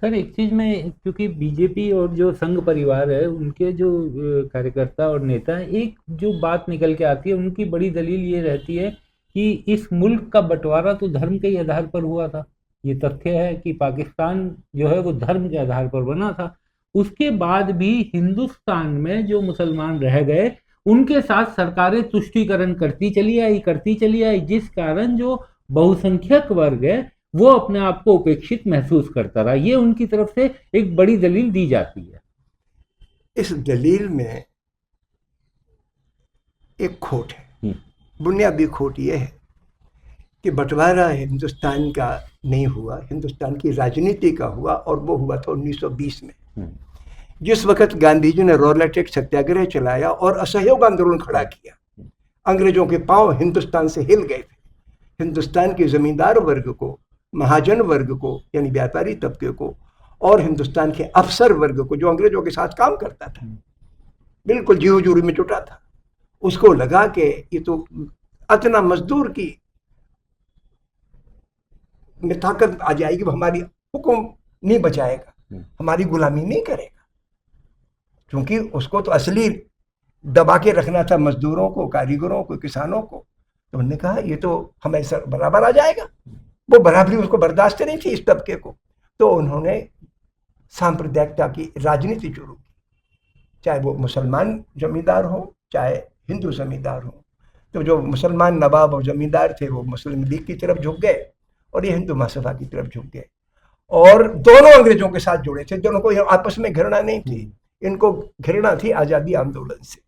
सर, एक चीज़ में, क्योंकि बीजेपी और जो संघ परिवार है, उनके जो कार्यकर्ता और नेता हैं, एक जो बात निकल के आती है, उनकी बड़ी दलील ये रहती है कि इस मुल्क का बंटवारा तो धर्म के ही आधार पर हुआ था। ये तथ्य है कि पाकिस्तान जो है वो धर्म के आधार पर बना था। उसके बाद भी हिंदुस्तान में जो मुसलमान रह गए, उनके साथ सरकारें तुष्टीकरण करती चली आई, जिस कारण जो बहुसंख्यक वर्ग है वो अपने आप को उपेक्षित महसूस करता रहा। ये उनकी तरफ से एक बड़ी दलील दी जाती है। इस दलील में एक खोट है, बुनियादी खोट ये है कि बंटवारा हिंदुस्तान का नहीं हुआ, हिंदुस्तान की राजनीति का हुआ, और वो हुआ था 1920 में, जिस वक्त गांधी जी ने रोलेटेक सत्याग्रह चलाया और असहयोग आंदोलन खड़ा किया। अंग्रेजों के पांव हिंदुस्तान से हिल गए थे। हिंदुस्तान के जमींदार वर्ग को, महाजन वर्ग को यानी व्यापारी तबके को, और हिंदुस्तान के अफसर वर्ग को जो अंग्रेजों के साथ काम करता था, बिल्कुल जी हुजूरी में जुटा था, उसको लगा कि ये तो अतना मजदूर की में ताकत आ जाएगी, वो हमारी हुक्म नहीं बचाएगा, हमारी गुलामी नहीं करेगा। क्योंकि उसको तो असली दबा के रखना था मजदूरों को, कारीगरों को, किसानों को। तो उन्होंने कहा ये तो हमें सर बराबर आ जाएगा। वो बराबरी उसको बर्दाश्त नहीं थी इस तबके को। तो उन्होंने सांप्रदायिकता की राजनीति शुरू की, चाहे वो मुसलमान जमींदार हो चाहे हिंदू जमींदार हो। तो जो मुसलमान नवाब और जमींदार थे वो मुस्लिम लीग की तरफ झुक गए, और ये हिंदू महासभा की तरफ झुक गए, और दोनों अंग्रेजों के साथ जुड़े थे। दोनों को आपस में घृणा नहीं थी, इनको घृणा थी आज़ादी आंदोलन से।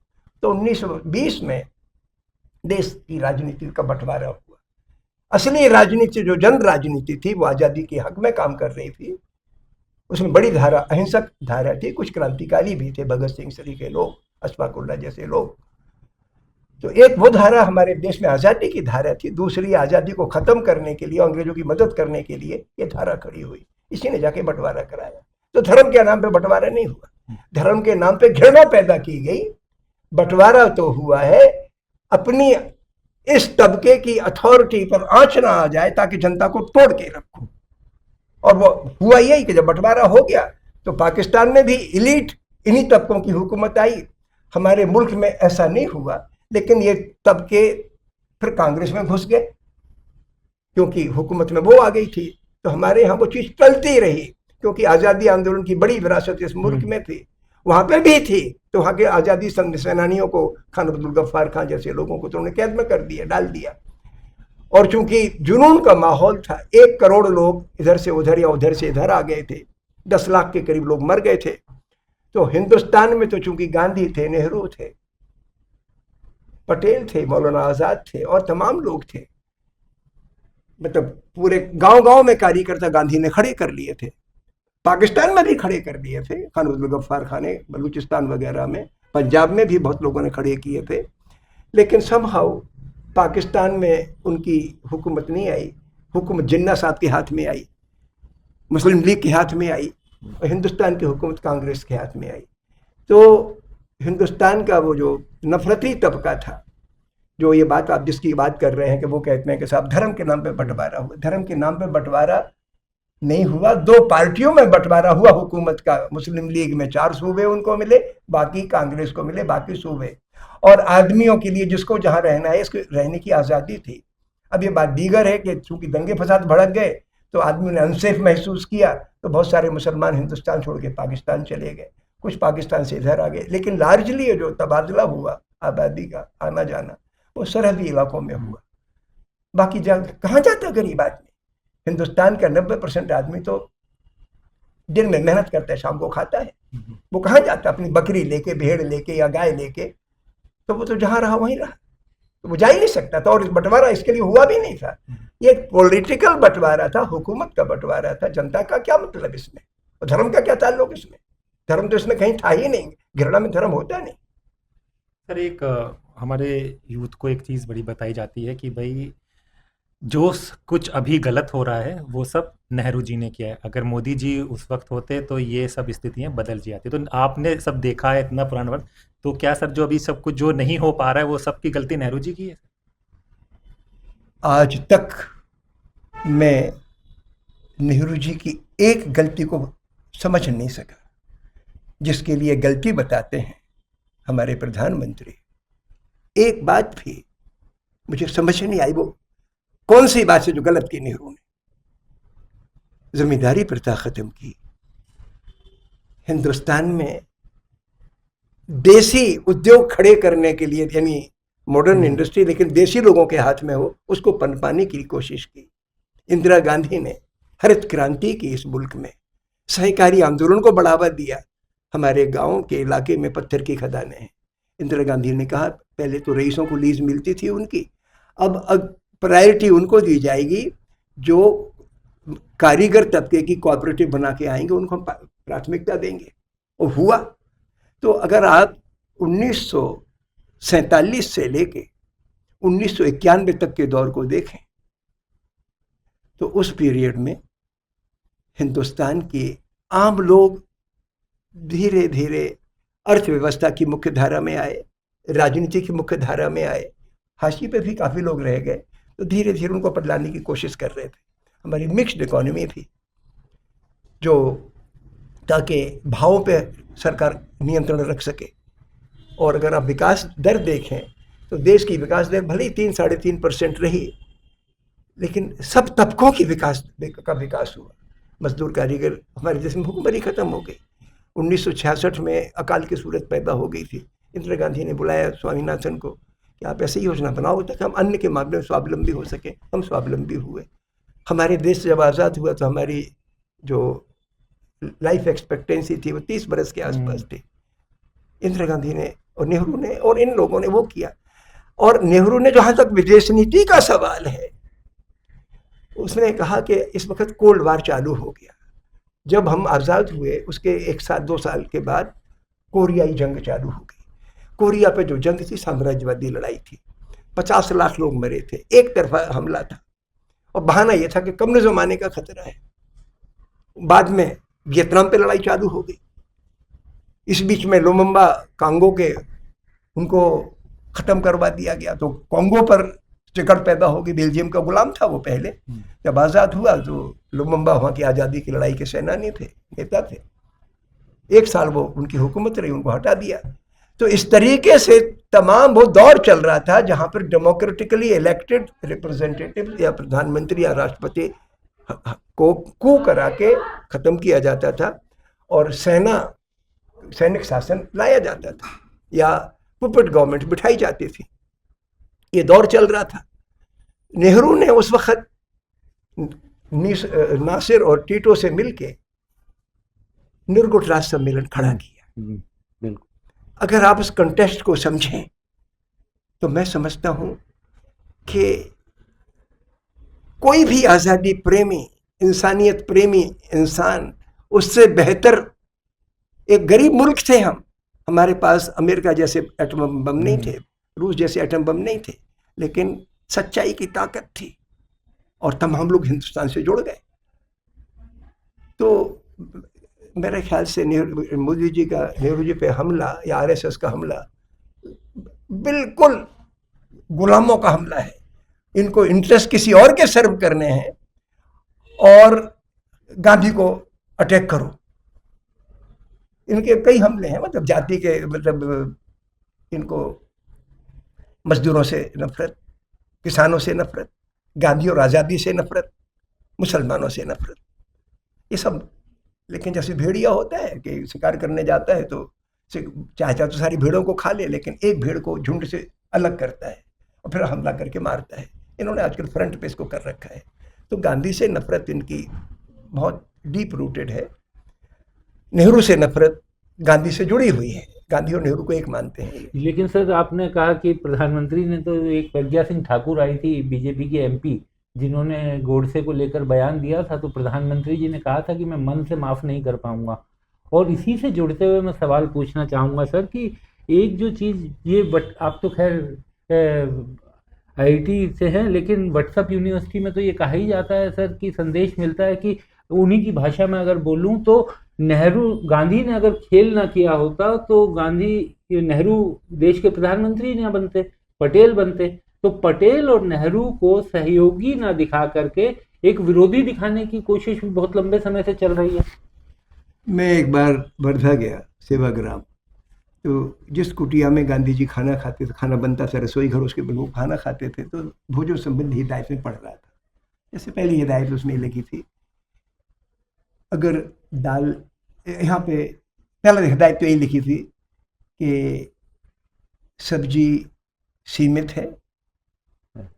तो 1920 में देश की राजनीति का बंटवारा हुआ। असली राजनीति जो जन राजनीति थी वो आज़ादी के हक में काम कर रही थी। उसमें बड़ी धारा, अहिंसक धारा थी, कुछ क्रांतिकारी भी थे, भगत सिंह सरी के लोग, अशफाक उल्लाह जैसे लोग। तो एक वो धारा हमारे देश में आज़ादी की धारा थी, दूसरी आज़ादी को ख़त्म करने के लिए, अंग्रेजों की मदद करने के लिए ये धारा खड़ी हुई। इसी ने जाके बंटवारा कराया। तो धर्म के नाम पे बंटवारा नहीं हुआ, धर्म के नाम पे घृणा पैदा की गई। बंटवारा तो हुआ है अपनी इस तबके की अथॉरिटी पर आंच ना आ जाए ताकि जनता को तोड़ के रखो। और वो हुआ यही कि जब बंटवारा हो गया तो पाकिस्तान में भी इलीट इन्हीं तबकों की हुकूमत आई। हमारे मुल्क में ऐसा नहीं हुआ, लेकिन ये तबके फिर कांग्रेस में घुस गए क्योंकि हुकूमत में वो आ गई थी। तो हमारे यहाँ वो चीज़ चलती रही, क्योंकि आज़ादी आंदोलन की बड़ी विरासत इस मुल्क में थी, वहाँ पे भी थी। तो वहाँ के आज़ादी सेनानियों को, खान अब्दुल गफ्फार खान जैसे लोगों को तो उन्होंने कैद में कर दिया, डाल दिया। और चूंकि जुनून का माहौल था, 1 करोड़ लोग इधर से उधर या उधर से इधर आ गए थे, 10 लाख के करीब लोग मर गए थे। तो हिंदुस्तान में तो चूंकि गांधी थे, नेहरू थे, पटेल थे, मौलाना आज़ाद थे और तमाम लोग थे। मतलब पूरे गांव-गांव में कार्यकर्ता गांधी ने खड़े कर लिए थे। पाकिस्तान में भी खड़े कर दिए थे, खान अब्दुल गफ्फार खान ने, बलूचिस्तान वगैरह में, पंजाब में भी बहुत लोगों ने खड़े किए थे। लेकिन समहाउ पाकिस्तान में उनकी हुकूमत नहीं आई, हुकूमत जिन्ना साहब के हाथ में आई, मुस्लिम लीग के हाथ में आई और हिंदुस्तान की हुकूमत कांग्रेस के हाथ में आई। तो हिंदुस्तान का वो जो नफरती तबका था, जो ये बात आप जिसकी बात कर रहे हैं कि वो कहते हैं कि साहब धर्म के नाम पे बंटवारा हुआ, धर्म के नाम पे बंटवारा नहीं हुआ, दो पार्टियों में बंटवारा हुआ हुकूमत का। मुस्लिम लीग में 4 सूबे उनको मिले, बाकी कांग्रेस को मिले बाकी सूबे, और आदमियों के लिए जिसको जहां रहना है इसको रहने की आज़ादी थी। अब ये बात दीगर है कि चूंकि दंगे फसाद भड़क गए तो आदमियों ने अनसेफ महसूस किया, तो बहुत सारे मुसलमान हिंदुस्तान छोड़ के पाकिस्तान चले गए, कुछ पाकिस्तान से इधर आ गए। लेकिन लार्जली जो तबादला हुआ आबादी का आना जाना वो सरहदी इलाकों में हुआ। बाकी कहाँ जाता गरीब आदमी? हिंदुस्तान का 90% आदमी तो दिन में मेहनत करता है, शाम को खाता है। वो कहाँ जाता? अपनी बकरी लेके, भेड़ लेके या गाय लेके, तो वो तो जहां रहा वहीं रहा, तो वो जा ही नहीं सकता था। और बंटवारा इसके लिए हुआ भी नहीं था, ये पॉलिटिकल बंटवारा था, हुकूमत का बंटवारा था। जनता का क्या मतलब इसमें, और धर्म का क्या ताल्लुक इसमें? धर्म तो इसमें कहीं था ही नहीं, घृणा में धर्म होता नहीं। सर एक हमारे यूथ को एक चीज़ बड़ी बताई जाती है कि भाई जो कुछ अभी गलत हो रहा है वो सब नेहरू जी ने किया है, अगर मोदी जी उस वक्त होते तो ये सब स्थितियां बदल जाती। तो आपने सब देखा है इतना पुराना वक्त, तो क्या सर जो अभी सब कुछ जो नहीं हो पा रहा है वो सब की गलती नेहरू जी की है? आज तक मैं नेहरू जी की एक गलती को समझ नहीं सका, जिसके लिए गलती बताते हैं हमारे प्रधानमंत्री। एक बात भी मुझे समझ नहीं आई, वो कौन सी बात है जो गलत की नेहरू ने? जमींदारी प्रथा खत्म की, हिंदुस्तान में देसी उद्योग खड़े करने के लिए, यानी मॉडर्न इंडस्ट्री लेकिन देसी लोगों के हाथ में हो, उसको पनपाने की कोशिश की। इंदिरा गांधी ने हरित क्रांति की इस मुल्क में, सहकारी आंदोलन को बढ़ावा दिया। हमारे गांव के इलाके में पत्थर की खदानें हैं। इंदिरा गांधी ने कहा पहले तो रईसों को लीज मिलती थी उनकी, अब प्रायोरिटी उनको दी जाएगी जो कारीगर तबके की कोऑपरेटिव बना के आएंगे, उनको हम प्राथमिकता देंगे। और हुआ। तो अगर आप 1947 से लेके 1991 तक के दौर को देखें तो उस पीरियड में हिंदुस्तान के आम लोग धीरे धीरे अर्थव्यवस्था की मुख्य धारा में आए, राजनीति की मुख्य धारा में आए। हाशिए पे भी काफ़ी लोग रह गए, तो धीरे धीरे उनको बदलाने की कोशिश कर रहे थे। हमारी मिक्स्ड इकोनॉमी थी, जो ताकि भावों पे सरकार नियंत्रण रख सके। और अगर आप विकास दर देखें तो देश की विकास दर भले ही 3-3.5% रही, लेकिन सब तबकों की विकास हुआ। मजदूर, कारीगर, हमारे देश में भूखमरी खत्म हो गई। 1966 में अकाल की सूरत पैदा हो गई थी। इंदिरा गांधी ने बुलाया स्वामीनाथन को कि आप ऐसी योजना बनाओ ताकि हम अन्न के मामले में स्वावलंबी हो सके। हम स्वावलंबी हुए। हमारे देश जब आज़ाद हुआ तो हमारी जो लाइफ एक्सपेक्टेंसी थी वो 30 बरस के आसपास थी। इंदिरा गांधी ने और नेहरू ने और इन लोगों ने वो किया। और नेहरू ने, जहाँ तक विदेश नीति का सवाल है, उसने कहा कि इस वक्त कोल्ड वार चालू हो गया। जब हम आज़ाद हुए उसके 1-2 साल के बाद कोरियाई जंग चालू हो गई। कोरिया पे जो जंग थी साम्राज्यवादी लड़ाई थी, 50 लाख लोग मरे थे, एक तरफा हमला था और बहाना यह था कि कम्युनिज्म आने का खतरा है। बाद में वियतनाम पे लड़ाई चालू हो गई। इस बीच में लुमुम्बा कांगो के उनको ख़त्म करवा दिया गया, तो कांगो पर चिकड़ पैदा हो गई। बेल्जियम का गुलाम था वो पहले। जब आज़ाद हुआ तो लुमुम्बा वहाँ की आज़ादी की लड़ाई के सेनानी थे, नेता थे। 1 साल वो उनकी हुकूमत रही, उनको हटा दिया। तो इस तरीके से तमाम वो दौर चल रहा था जहाँ पर डेमोक्रेटिकली इलेक्टेड रिप्रेजेंटेटिव या प्रधानमंत्री या राष्ट्रपति को कू करा के ख़त्म किया जाता था और सैनिक शासन लाया जाता था या पुपेट गवर्नमेंट बिठाई जाती थी। ये दौर चल रहा था। नेहरू ने उस वक्त नासिर और टीटो से मिलके निर्गुट राष्ट्र सम्मेलन खड़ा किया। बिल्कुल। अगर आप उस कंटेस्ट को समझें तो मैं समझता हूँ कि कोई भी आज़ादी प्रेमी, इंसानियत प्रेमी इंसान उससे बेहतर, एक गरीब मुल्क थे हम, हमारे पास अमेरिका जैसे एटम बम नहीं थे, रूस जैसे एटम बम नहीं थे, लेकिन सच्चाई की ताकत थी और तब हम लोग हिंदुस्तान से जुड़ गए। तो मेरे ख्याल से मोदी जी का नेहरू जी पे हमला या आरएसएस का हमला बिल्कुल गुलामों का हमला है। इनको इंटरेस्ट किसी और के सर्व करने हैं और गांधी को अटैक करो। इनके कई हमले हैं, मतलब जाति के, मतलब इनको मजदूरों से नफरत, किसानों से नफरत, गांधी और आज़ादी से नफरत, मुसलमानों से नफरत, ये सब। लेकिन जैसे भेड़िया होता है कि शिकार करने जाता है तो चाहता तो सारी भेड़ों को खा ले, लेकिन एक भेड़ को झुंड से अलग करता है और फिर हमला करके मारता है। इन्होंने आजकल फ्रंट पे इसको कर रखा है। तो गांधी से नफरत इनकी बहुत डीप रूटेड है। नेहरू से नफरत गांधी से जुड़ी हुई है, गांधी और नेहरू को एक मानते हैं। लेकिन सर आपने कहा कि प्रधानमंत्री ने तो, एक प्रज्ञा सिंह ठाकुर आई थी बीजेपी की एमपी, जिन्होंने गोडसे को लेकर बयान दिया था, तो प्रधानमंत्री जी ने कहा था कि मैं मन से माफ़ नहीं कर पाऊंगा। और इसी से जुड़ते हुए मैं सवाल पूछना चाहूँगा सर कि एक जो चीज़ ये, बट आप तो खैर आईटी से हैं, लेकिन व्हाट्सएप यूनिवर्सिटी में तो ये कहा ही जाता है सर कि संदेश मिलता है कि उन्हीं की भाषा में अगर बोलूं तो गांधी ने अगर खेल ना किया होता तो नेहरू देश के प्रधानमंत्री ना बनते, पटेल बनते। तो पटेल और नेहरू को सहयोगी ना दिखा करके एक विरोधी दिखाने की कोशिश भी बहुत लंबे समय से चल रही है। मैं एक बार वर्धा गया, सेवाग्राम, तो जिस कुटिया में गांधी जी खाना खाते थे, खाना बनता था, रसोई घर उसके लोग खाना खाते थे, तो भोजन संबंधी हिदायत में पढ़ रहा था। जैसे पहली हिदायत उसमें लिखी थी, अगर दाल, यहाँ पे पहला हिदायत तो यही लिखी थी कि सब्जी सीमित है,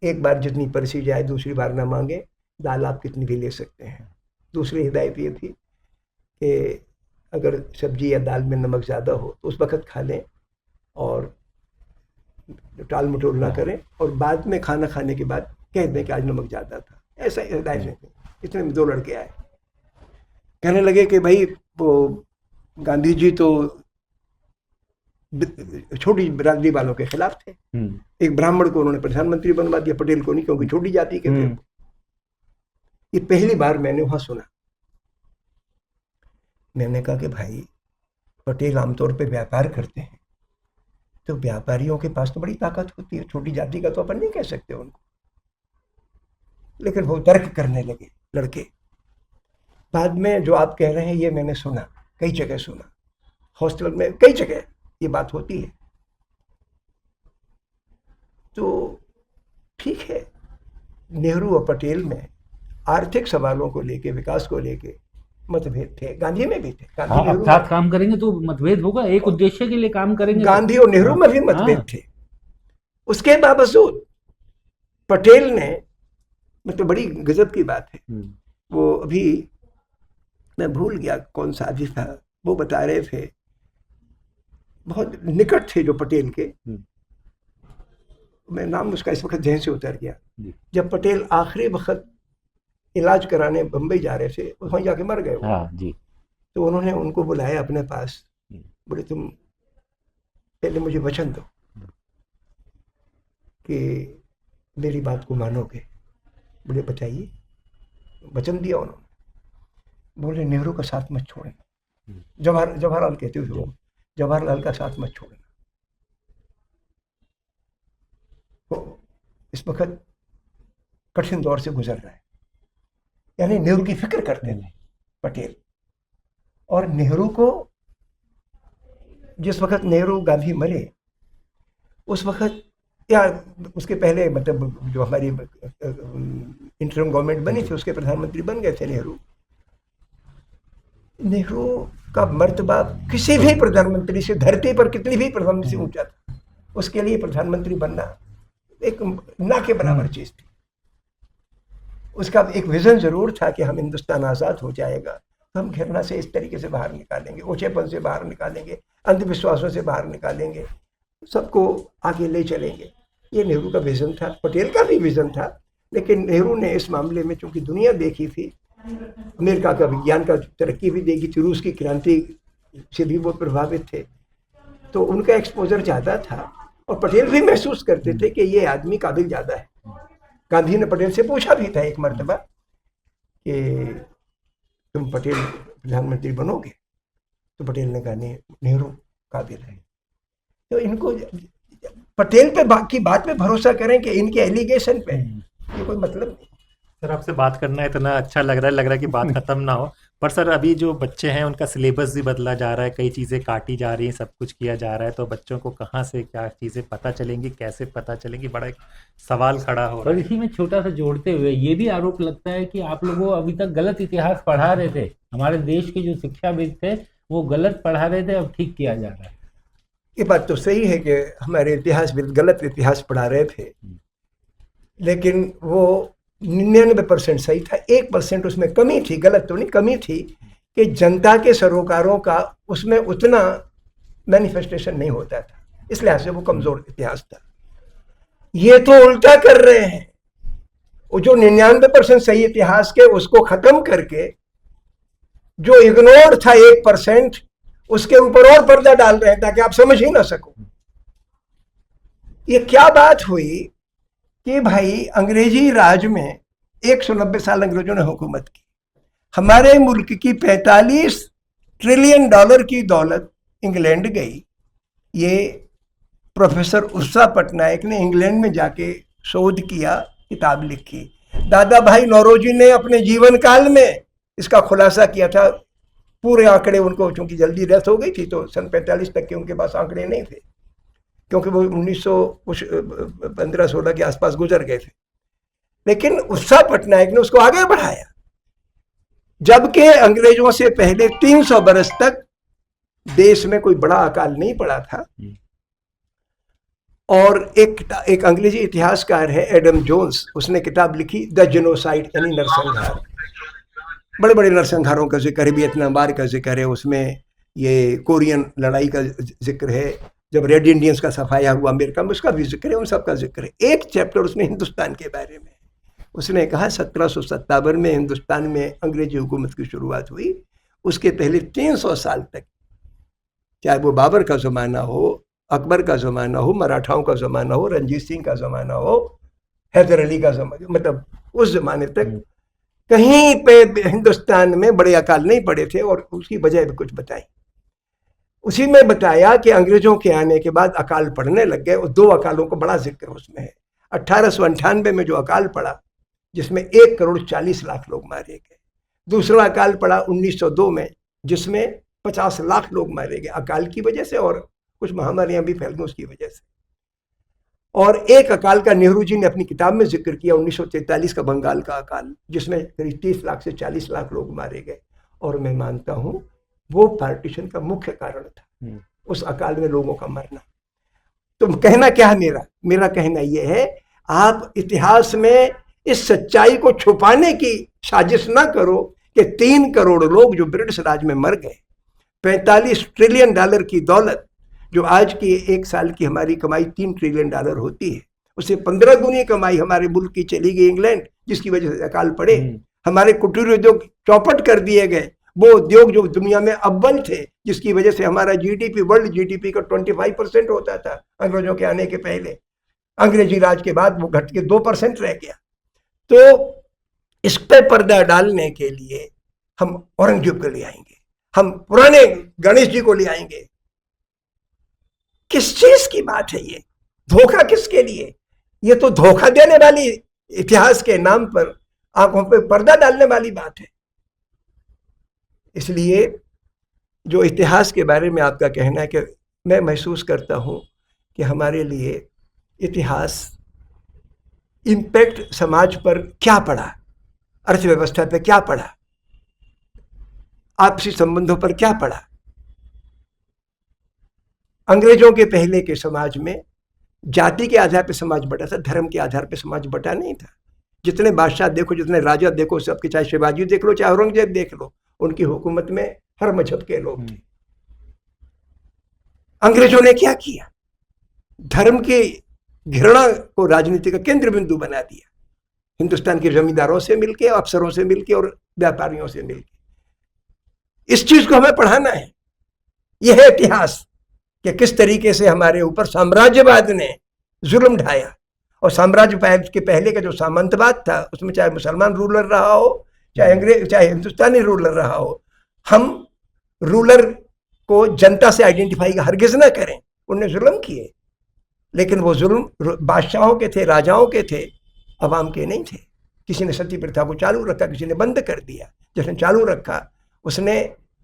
एक बार जितनी परसी जाए दूसरी बार ना मांगे, दाल आप कितनी भी ले सकते हैं। दूसरी हिदायत ये थी कि अगर सब्जी या दाल में नमक ज़्यादा हो तो उस वक़्त खा लें और टाल मटोल ना करें, और बाद में खाना खाने के बाद कह दें कि आज नमक ज़्यादा था। ऐसा हिदायत नहीं थी। इतने में 2 लड़के आए, कहने लगे कि भाई वो गांधी जी तो छोटी बिरादरी वालों के खिलाफ थे। एक ब्राह्मण को उन्होंने प्रधानमंत्री बनवा दिया, पटेल को नहीं, क्योंकि छोटी जाति के थे। ये पहली बार मैंने वहां सुना। मैंने कहा कि भाई पटेल आमतौर पे व्यापार करते हैं, तो व्यापारियों के पास तो बड़ी ताकत होती है, छोटी जाति का तो अपन नहीं कह सकते उनको। लेकिन वो तर्क करने लगे लड़के। बाद में जो आप कह रहे हैं ये मैंने सुना, कई जगह सुना, हॉस्टल में कई जगह ये बात होती है। तो ठीक है, नेहरू और पटेल में आर्थिक सवालों को लेके, विकास को लेके मतभेद थे, गांधी में भी थे। गांधी अब साथ काम करेंगे तो मतभेद होगा, एक उद्देश्य के लिए काम करेंगे। गांधी और नेहरू में भी मतभेद थे। उसके बावजूद पटेल ने, मतलब बड़ी गजब की बात है, वो अभी मैं भूल गया कौन सा आदमी था, वो बता रहे थे, बहुत निकट थे जो पटेल के, मैं नाम उसका इस वक्त जहन से उतर गया। जब पटेल आखिरी वक्त इलाज कराने बम्बई जा रहे थे, वहीं जाके मर गए। हाँ जी। तो उन्होंने उनको बुलाया अपने पास, बोले तुम पहले मुझे वचन दो कि मेरी बात को मानोगे। बोले बताइए। वचन दिया उन्होंने। बोले नेहरू का साथ मत छोड़ना। जवाहरलाल कहते थे वो, जवाहरलाल का साथ मत छोड़ना। तो इस वक्त कठिन दौर से गुजर रहा है, यानी नेहरू की फिक्र करते थे पटेल। और नेहरू को, जिस वक्त नेहरू गांधी मरे उस वक्त या उसके पहले, मतलब जो हमारी इंटरिम गवर्नमेंट बनी थी उसके प्रधानमंत्री बन गए थे नेहरू। नेहरू का मर्तबा किसी भी प्रधानमंत्री से, धरती पर कितनी भी प्रधानमंत्री से ऊंचा था। उसके लिए प्रधानमंत्री बनना एक ना के बराबर चीज थी। उसका एक विजन जरूर था कि हम हिंदुस्तान आज़ाद हो जाएगा तो हम घृणा से इस तरीके से बाहर निकालेंगे, ऊंचेपन से बाहर निकालेंगे, अंधविश्वासों से बाहर निकालेंगे, सबको आगे ले चलेंगे। ये नेहरू का विजन था, पटेल का भी विजन था, लेकिन नेहरू ने इस मामले में चूंकि दुनिया देखी थी, अमेरिका का विज्ञान का तरक्की भी देखी थी, रूस की क्रांति से भी वो प्रभावित थे, तो उनका एक्सपोजर ज़्यादा था और पटेल भी महसूस करते थे कि ये आदमी काबिल ज़्यादा है। गांधी ने पटेल से पूछा भी था एक मर्तबा कि तुम पटेल प्रधानमंत्री बनोगे, तो पटेल ने कहा नहीं, नेहरू काबिल है। तो इनको पटेल पे की बात पे भरोसा करें कि इनके एलिगेशन पे, ये कोई मतलब नहीं। सर आपसे बात करना इतना अच्छा लग रहा है कि बात खत्म ना हो। पर सर अभी जो बच्चे हैं उनका सिलेबस भी बदला जा रहा है, कई चीज़ें काटी जा रही हैं, सब कुछ किया जा रहा है, तो बच्चों को कहाँ से क्या चीज़ें पता चलेंगी, कैसे पता चलेंगी, बड़ा एक सवाल खड़ा हो रहा और है। इसी में छोटा सा जोड़ते हुए ये भी आरोप लगता है कि आप लोगों अभी तक गलत इतिहास पढ़ा रहे थे, हमारे देश के जो शिक्षाविद थे वो गलत पढ़ा रहे थे, अब ठीक किया जा रहा है। ये बात तो सही है कि हमारे इतिहासविद गलत इतिहास पढ़ा रहे थे, लेकिन वो 99% सही था। 1% उसमें कमी थी, गलत तो नहीं, कमी थी कि जनता के सरोकारों का उसमें उतना मैनिफेस्टेशन नहीं होता था, इस लिहाज से वो कमजोर इतिहास था। ये तो उल्टा कर रहे हैं, वो जो 99% सही इतिहास के उसको खत्म करके जो इग्नोर्ड था 1%, उसके ऊपर और पर्दा डाल रहे हैं ताकि आप समझ ही ना सको। ये क्या बात हुई कि भाई अंग्रेजी राज में 190 साल अंग्रेजों ने हुकूमत की, हमारे मुल्क की 45 ट्रिलियन डॉलर की दौलत इंग्लैंड गई। ये प्रोफेसर उषा पटनायक ने इंग्लैंड में जाके शोध किया, किताब लिखी। दादा भाई नौरोजी ने अपने जीवन काल में इसका खुलासा किया था। पूरे आंकड़े उनको, चूंकि जल्दी डेथ हो गई थी तो सन 45 तक के उनके पास आंकड़े नहीं थे, क्योंकि वो 1915-16 के आसपास गुजर गए थे। लेकिन उषा पटनायक ने उसको आगे बढ़ाया, जबकि अंग्रेजों से पहले 300 बरस तक देश में कोई बड़ा अकाल नहीं पड़ा था। और एक अंग्रेजी इतिहासकार है एडम जोन्स, उसने किताब लिखी द जेनोसाइड, यानी नरसंहार। बड़े बड़े नरसंहारों का जिक्र है, वियतनाम वार का जिक्र है, उसमें ये कोरियन लड़ाई का जिक्र है, जब रेड इंडियंस का सफाया हुआ अमेरिका में उसका भी जिक्र है, उन सब का जिक्र है। एक चैप्टर उसने हिंदुस्तान के बारे में, उसने कहा 1757 में हिंदुस्तान में अंग्रेजी हुकूमत की शुरुआत हुई, उसके पहले 300 साल तक, चाहे वो बाबर का ज़माना हो, अकबर का ज़माना हो, मराठाओं का ज़माना हो, रंजीत सिंह का ज़माना हो, हैदर अली का ज़माना, मतलब उस ज़माने तक कहीं पे हिंदुस्तान में बड़े अकाल नहीं पड़े थे। और उसकी वजह भी कुछ बताई, उसी में बताया कि अंग्रेजों के आने के बाद अकाल पड़ने लग गए, और 2 अकालों का बड़ा जिक्र उसमें है। 1898 में जो अकाल पड़ा, जिसमें 1,40,00,000 लोग मारे गए। दूसरा अकाल पड़ा 1902 में, जिसमें 50 लाख लोग मारे गए अकाल की वजह से, और कुछ महामारियां भी फैल गई उसकी वजह से। और एक अकाल का नेहरू जी ने अपनी किताब में जिक्र किया, 1943 का बंगाल का अकाल, जिसमें करीब 30 लाख से 40 लाख लोग मारे गए। और मैं मानता हूं वो पार्टीशन का मुख्य कारण था, उस अकाल में लोगों का मरना। तो कहना क्या है मेरा कहना यह है, आप इतिहास में इस सच्चाई को छुपाने की साजिश ना करो कि 3 करोड़ लोग जो ब्रिटिश राज में मर गए, 45 ट्रिलियन डॉलर की दौलत, जो आज की 1 साल की हमारी कमाई 3 ट्रिलियन डॉलर होती है, उससे 15 गुनी कमाई हमारे मुल्क की चली गई इंग्लैंड, जिसकी वजह से अकाल पड़े। हमारे कुटीर उद्योग चौपट कर दिए गए, वो उद्योग जो दुनिया में अव्वल थे, जिसकी वजह से हमारा जीडीपी, वर्ल्ड जीडीपी का 25% होता था अंग्रेजों के आने के पहले, अंग्रेजी राज के बाद वो घट के 2% रह गया। तो इस पर पर्दा डालने के लिए हम औरंगजेब को ले आएंगे, हम पुराने गणेश जी को ले आएंगे। किस चीज की बात है ये? धोखा किसके लिए? ये तो धोखा देने वाली, इतिहास के नाम पर आंखों पे पर्दा डालने वाली बात है। इसलिए जो इतिहास के बारे में आपका कहना है, कि मैं महसूस करता हूं कि हमारे लिए इतिहास इम्पैक्ट समाज पर क्या पड़ा, अर्थव्यवस्था पर क्या पड़ा, आपसी संबंधों पर क्या पड़ा। अंग्रेजों के पहले के समाज में जाति के आधार पर समाज बटा था, धर्म के आधार पर समाज बटा नहीं था। जितने बादशाह देखो, जितने राजा देखो, सबके, चाहे शिवाजी देख लो, चाहे औरंगजेब देख लो, उनकी हुकूमत में हर मजहब के लोग थे। अंग्रेजों ने क्या किया? धर्म की घृणा को राजनीति का केंद्र बिंदु बना दिया, हिंदुस्तान के जमींदारों से मिलके, अफसरों से मिलके और व्यापारियों से मिलके। इस चीज को हमें पढ़ाना है। यह है इतिहास कि किस तरीके से हमारे ऊपर साम्राज्यवाद ने जुल्म ढाया, और साम्राज्यवाद के पहले का जो सामंतवाद था उसमें चाहे मुसलमान रूलर रहा हो, चाहे अंग्रेज, चाहे हिंदुस्तानी रूलर रहा हो, हम रूलर को जनता से आइडेंटिफाई हरगिज ना करें। उन्होंने जुल्म किए, लेकिन वो जुल्म बादशाहों के थे, राजाओं के थे, अवाम के नहीं थे। किसी ने सती प्रथा को चालू रखा, किसी ने बंद कर दिया। जिसने चालू रखा उसने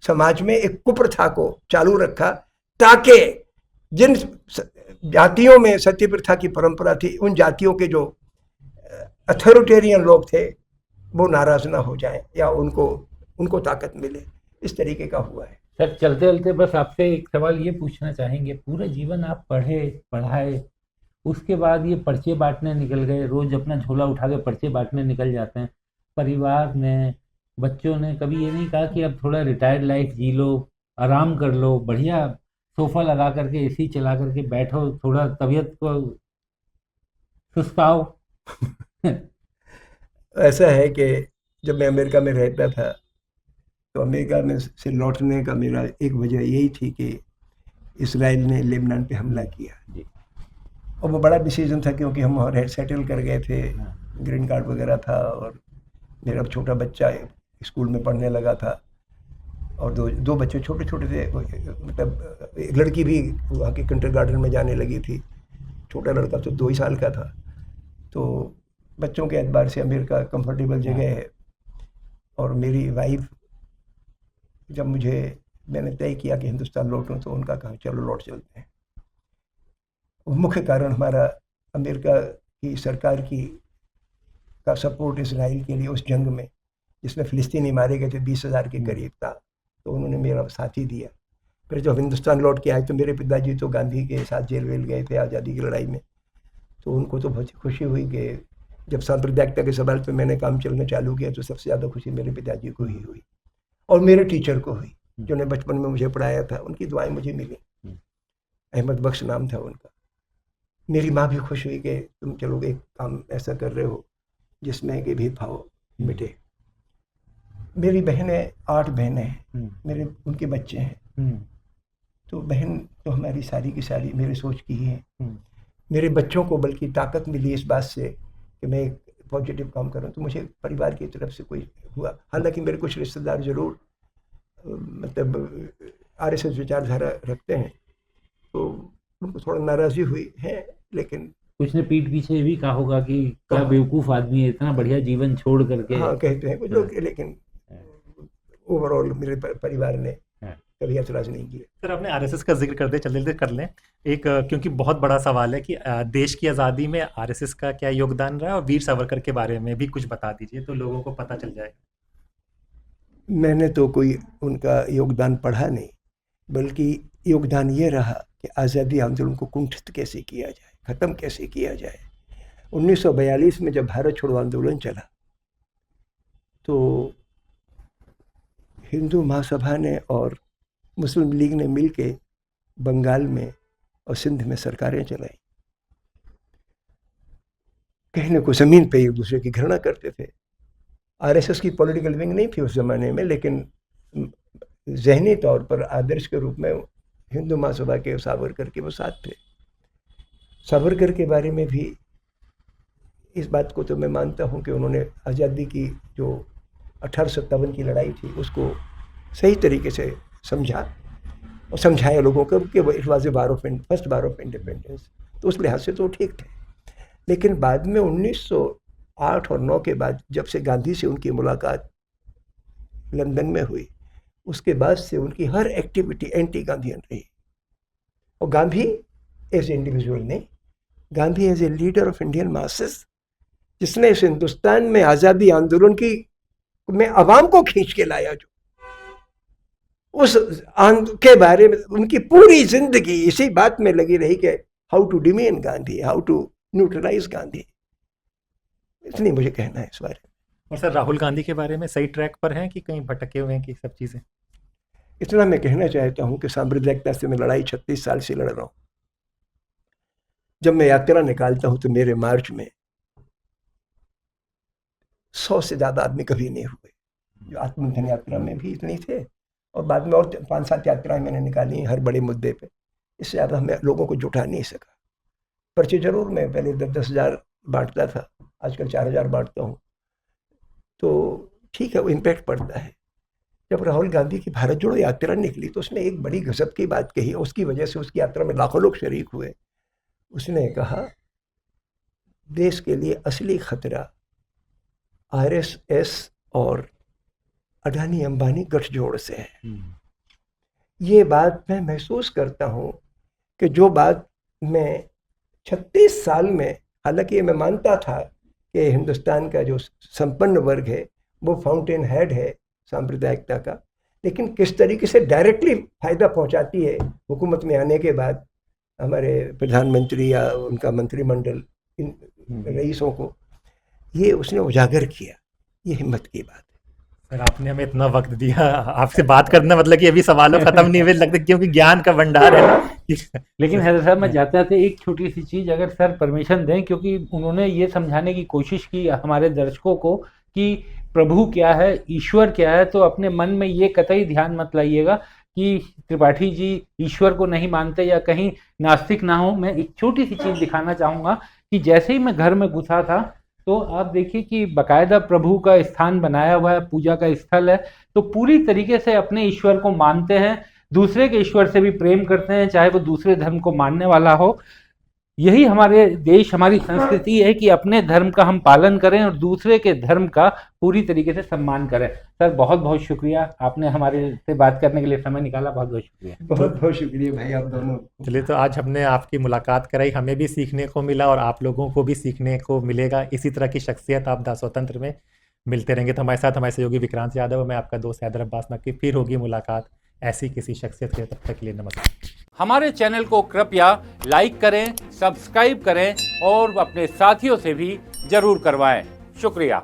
समाज में एक कुप्रथा को चालू रखा, ताकि जिन जातियों में सती प्रथा की परंपरा थी, उन जातियों के जो अथॉरिटेरियन लोग थे वो नाराज ना हो जाएं या उनको ताकत मिले। इस तरीके का हुआ है। सर, चलते चलते बस आपसे एक सवाल ये पूछना चाहेंगे, पूरा जीवन आप पढ़े पढ़ाए, उसके बाद ये पर्चे बांटने निकल गए, रोज अपना झोला उठा के पर्चे बांटने निकल जाते हैं। परिवार ने, बच्चों ने कभी ये नहीं कहा कि अब थोड़ा रिटायर्ड लाइफ जी लो, आराम कर लो, बढ़िया सोफा लगा करके एसी चला करके बैठो, थोड़ा तबीयत को सुस्ताओ? ऐसा है कि जब मैं अमेरिका में रहता था तो अमेरिका में से लौटने का मेरा एक वजह यही थी कि इसराइल ने लेबनान पे हमला किया जी। और वो बड़ा डिसीजन था, क्योंकि हम वहाँ सेटल कर गए थे, ग्रीन कार्ड वगैरह था, और मेरा छोटा बच्चा स्कूल में पढ़ने लगा था, और दो बच्चे छोटे छोटे थे, मतलब एक लड़की भी वहाँ के किंडरगार्टन में जाने लगी थी, छोटा लड़का तो 2 ही साल का था। तो बच्चों के एतबार से अमेरिका कंफर्टेबल जगह है। और मेरी वाइफ, जब मैंने तय किया कि हिंदुस्तान लौटूं, तो उनका कहा चलो लौट चलते हैं। मुख्य कारण हमारा अमेरिका की सरकार का सपोर्ट इसराइल के लिए उस जंग में, जिसमें फ़िलिस्तीनी मारे गए थे 20,000 के करीब था, तो उन्होंने मेरा साथ ही दिया। फिर जब हिंदुस्तान लौट के आए तो मेरे पिताजी तो गांधी के साथ जेल वेल गए थे आज़ादी की लड़ाई में, तो उनको तो बहुत खुशी हुई कि जब सांप्रदायिकता के सवाल पे मैंने काम चलना चालू किया, तो सबसे ज़्यादा खुशी मेरे पिताजी को ही हुई और मेरे टीचर को हुई, जिन्होंने बचपन में मुझे पढ़ाया था। उनकी दुआएं मुझे मिली। अहमद बख्श नाम था उनका। मेरी माँ भी खुश हुई कि तुम चलो एक काम ऐसा कर रहे हो जिसमें कि भेदभाव मिटे। मेरी बहनें 8 बहनें हैं, उनके बच्चे हैं, तो बहन तो हमारी सारी की सारी मेरे सोच की ही है। मेरे बच्चों को बल्कि ताकत मिली इस बात से कि मैं एक पॉजिटिव काम कर रहा हूँ, तो मुझे परिवार की तरफ से कोई हुआ। हालांकि मेरे कुछ रिश्तेदार ज़रूर मतलब आरएसएस विचारधारा रखते हैं, तो उनको थोड़ा नाराज़गी हुई है, लेकिन कुछ ने पीठ पीछे भी कहा होगा कि क्या बेवकूफ़ आदमी है, इतना बढ़िया जीवन छोड़ करके। हाँ, कहते हैं कुछ लोग, लेकिन ओवरऑल मेरे परिवार ने कभी ऐतराज़ नहीं किया। सर, आपने आरएसएस का जिक्र करते चलते कर लें एक, क्योंकि बहुत बड़ा सवाल है कि देश की आज़ादी में आरएसएस का क्या योगदान रहा है, और वीर सावरकर के बारे में भी कुछ बता दीजिए तो लोगों को पता चल जाए। मैंने तो कोई उनका योगदान पढ़ा नहीं, बल्कि योगदान ये रहा कि आज़ादी आंदोलन को कुंठित कैसे किया जाए, ख़त्म कैसे किया जाए। 1942 में जब भारत छोड़ो आंदोलन चला, तो हिंदू महासभा ने और मुस्लिम लीग ने मिलके बंगाल में और सिंध में सरकारें चलाई। कहने को ज़मीन पे एक दूसरे की घृणा करते थे। आरएसएस की पॉलिटिकल विंग नहीं थी उस ज़माने में, लेकिन ज़हनी तौर पर आदर्श के रूप में हिंदू महासभा के सावरकर के वो साथ थे। सावरकर के बारे में भी इस बात को तो मैं मानता हूँ कि उन्होंने आज़ादी की जो 1857 की लड़ाई थी उसको सही तरीके से समझा और समझाया लोगों को कि it was first war of independence, तो उस लिहाज से तो ठीक थे। लेकिन बाद में 1908 और 9 के बाद, जब से गांधी से उनकी मुलाकात लंदन में हुई, उसके बाद से उनकी हर एक्टिविटी एंटी गांधीयन रही। और गांधी एज ए इंडिविजुअल नहीं, Gandhi as a leader of Indian masses, जिसने इस हिंदुस्तान में आज़ादी आंदोलन की में अवाम को खींच के लाया, जो उस के बारे में उनकी पूरी जिंदगी इसी बात में लगी रही कि how to demean Gandhi, how to neutralise Gandhi. इतनी मुझे कहना है इस बारे में। और सर, राहुल गांधी के बारे में सही ट्रैक पर हैं कि कहीं भटके हुए हैं कि सब चीज़ें? इतना मैं कहना चाहता हूँ कि सांप्रदायिकता से मैं लड़ाई 36 साल से लड़ रहा हूँ। जब मैं यात्रा निकालता हूँ तो मेरे मार्च में 100 से ज़्यादा आदमी कभी नहीं हुए। जो आत्ममंथन यात्रा में भी इतने थे, और बाद में और 5-7 यात्राएं मैंने निकाली हर बड़े मुद्दे पे। इससे ज़्यादा हमें लोगों को जुटा नहीं सका। पर्चे जरूर मैं पहले 10-10 हज़ार बांटता था, आजकल 4,000 बांटता हूँ। तो ठीक है, वो इम्पैक्ट पड़ता है। जब राहुल गांधी की भारत जोड़ो यात्रा निकली तो उसने एक बड़ी गजब की बात कही, उसकी वजह से उसकी यात्रा में लाखों लोग शरीक हुए। उसने कहा, देश के लिए असली खतरा आरएसएस और अडानी अंबानी गठजोड़ से है। ये बात मैं महसूस करता हूँ कि जो बात मैं 36 साल में, हालांकि मैं मानता था कि हिंदुस्तान का जो संपन्न वर्ग है वो फाउंटेन हेड है सांप्रदायिकता का, लेकिन किस तरीके से डायरेक्टली फायदा पहुंचाती है हुकूमत में आने के बाद हमारे प्रधानमंत्री या उनका मंत्रिमंडल, इन रईसों को, ये उसने उजागर किया। ये हिम्मत की बात है। सर आपने हमें इतना वक्त दिया, आपसे बात करना मतलब कि अभी सवालों खत्म नहीं हुए लगता, क्योंकि ज्ञान का भंडार है ना। लेकिन हैदर साहब, मैं जाते जाते एक छोटी सी चीज़ अगर सर परमिशन दें, क्योंकि उन्होंने ये समझाने की कोशिश की हमारे दर्शकों को कि प्रभु क्या है, ईश्वर क्या है, तो अपने मन में ये कतई ध्यान मत लाइएगा कि त्रिपाठी जी ईश्वर को नहीं मानते या कहीं नास्तिक ना हो। मैं एक छोटी सी चीज़ दिखाना चाहूँगा कि जैसे ही मैं घर में घुसा था तो आप देखिए कि बाकायदा प्रभु का स्थान बनाया हुआ है, पूजा का स्थल है, तो पूरी तरीके से अपने ईश्वर को मानते हैं, दूसरे के ईश्वर से भी प्रेम करते हैं, चाहे वो दूसरे धर्म को मानने वाला हो। यही हमारे देश, हमारी संस्कृति है कि अपने धर्म का हम पालन करें और दूसरे के धर्म का पूरी तरीके से सम्मान करें। सर बहुत बहुत शुक्रिया, आपने हमारे से बात करने के लिए समय निकाला, बहुत बहुत शुक्रिया। बहुत बहुत शुक्रिया भाई आप दोनों। चलिए, तो आज हमने आपकी मुलाकात कराई, हमें भी सीखने को मिला और आप लोगों को भी सीखने को मिलेगा। इसी तरह की शख्सियत आप दा स्वतंत्र में मिलते रहेंगे। तो हमारे साथ हमारे सहयोगी विक्रांत यादव और मैं आपका दोस्त हैदर अब्बास नकवी, फिर होगी मुलाकात ऐसी किसी शख्सियत के। तब तक के लिए नमस्कार। हमारे चैनल को कृपया लाइक करें, सब्सक्राइब करें और अपने साथियों से भी जरूर करवाएं। शुक्रिया।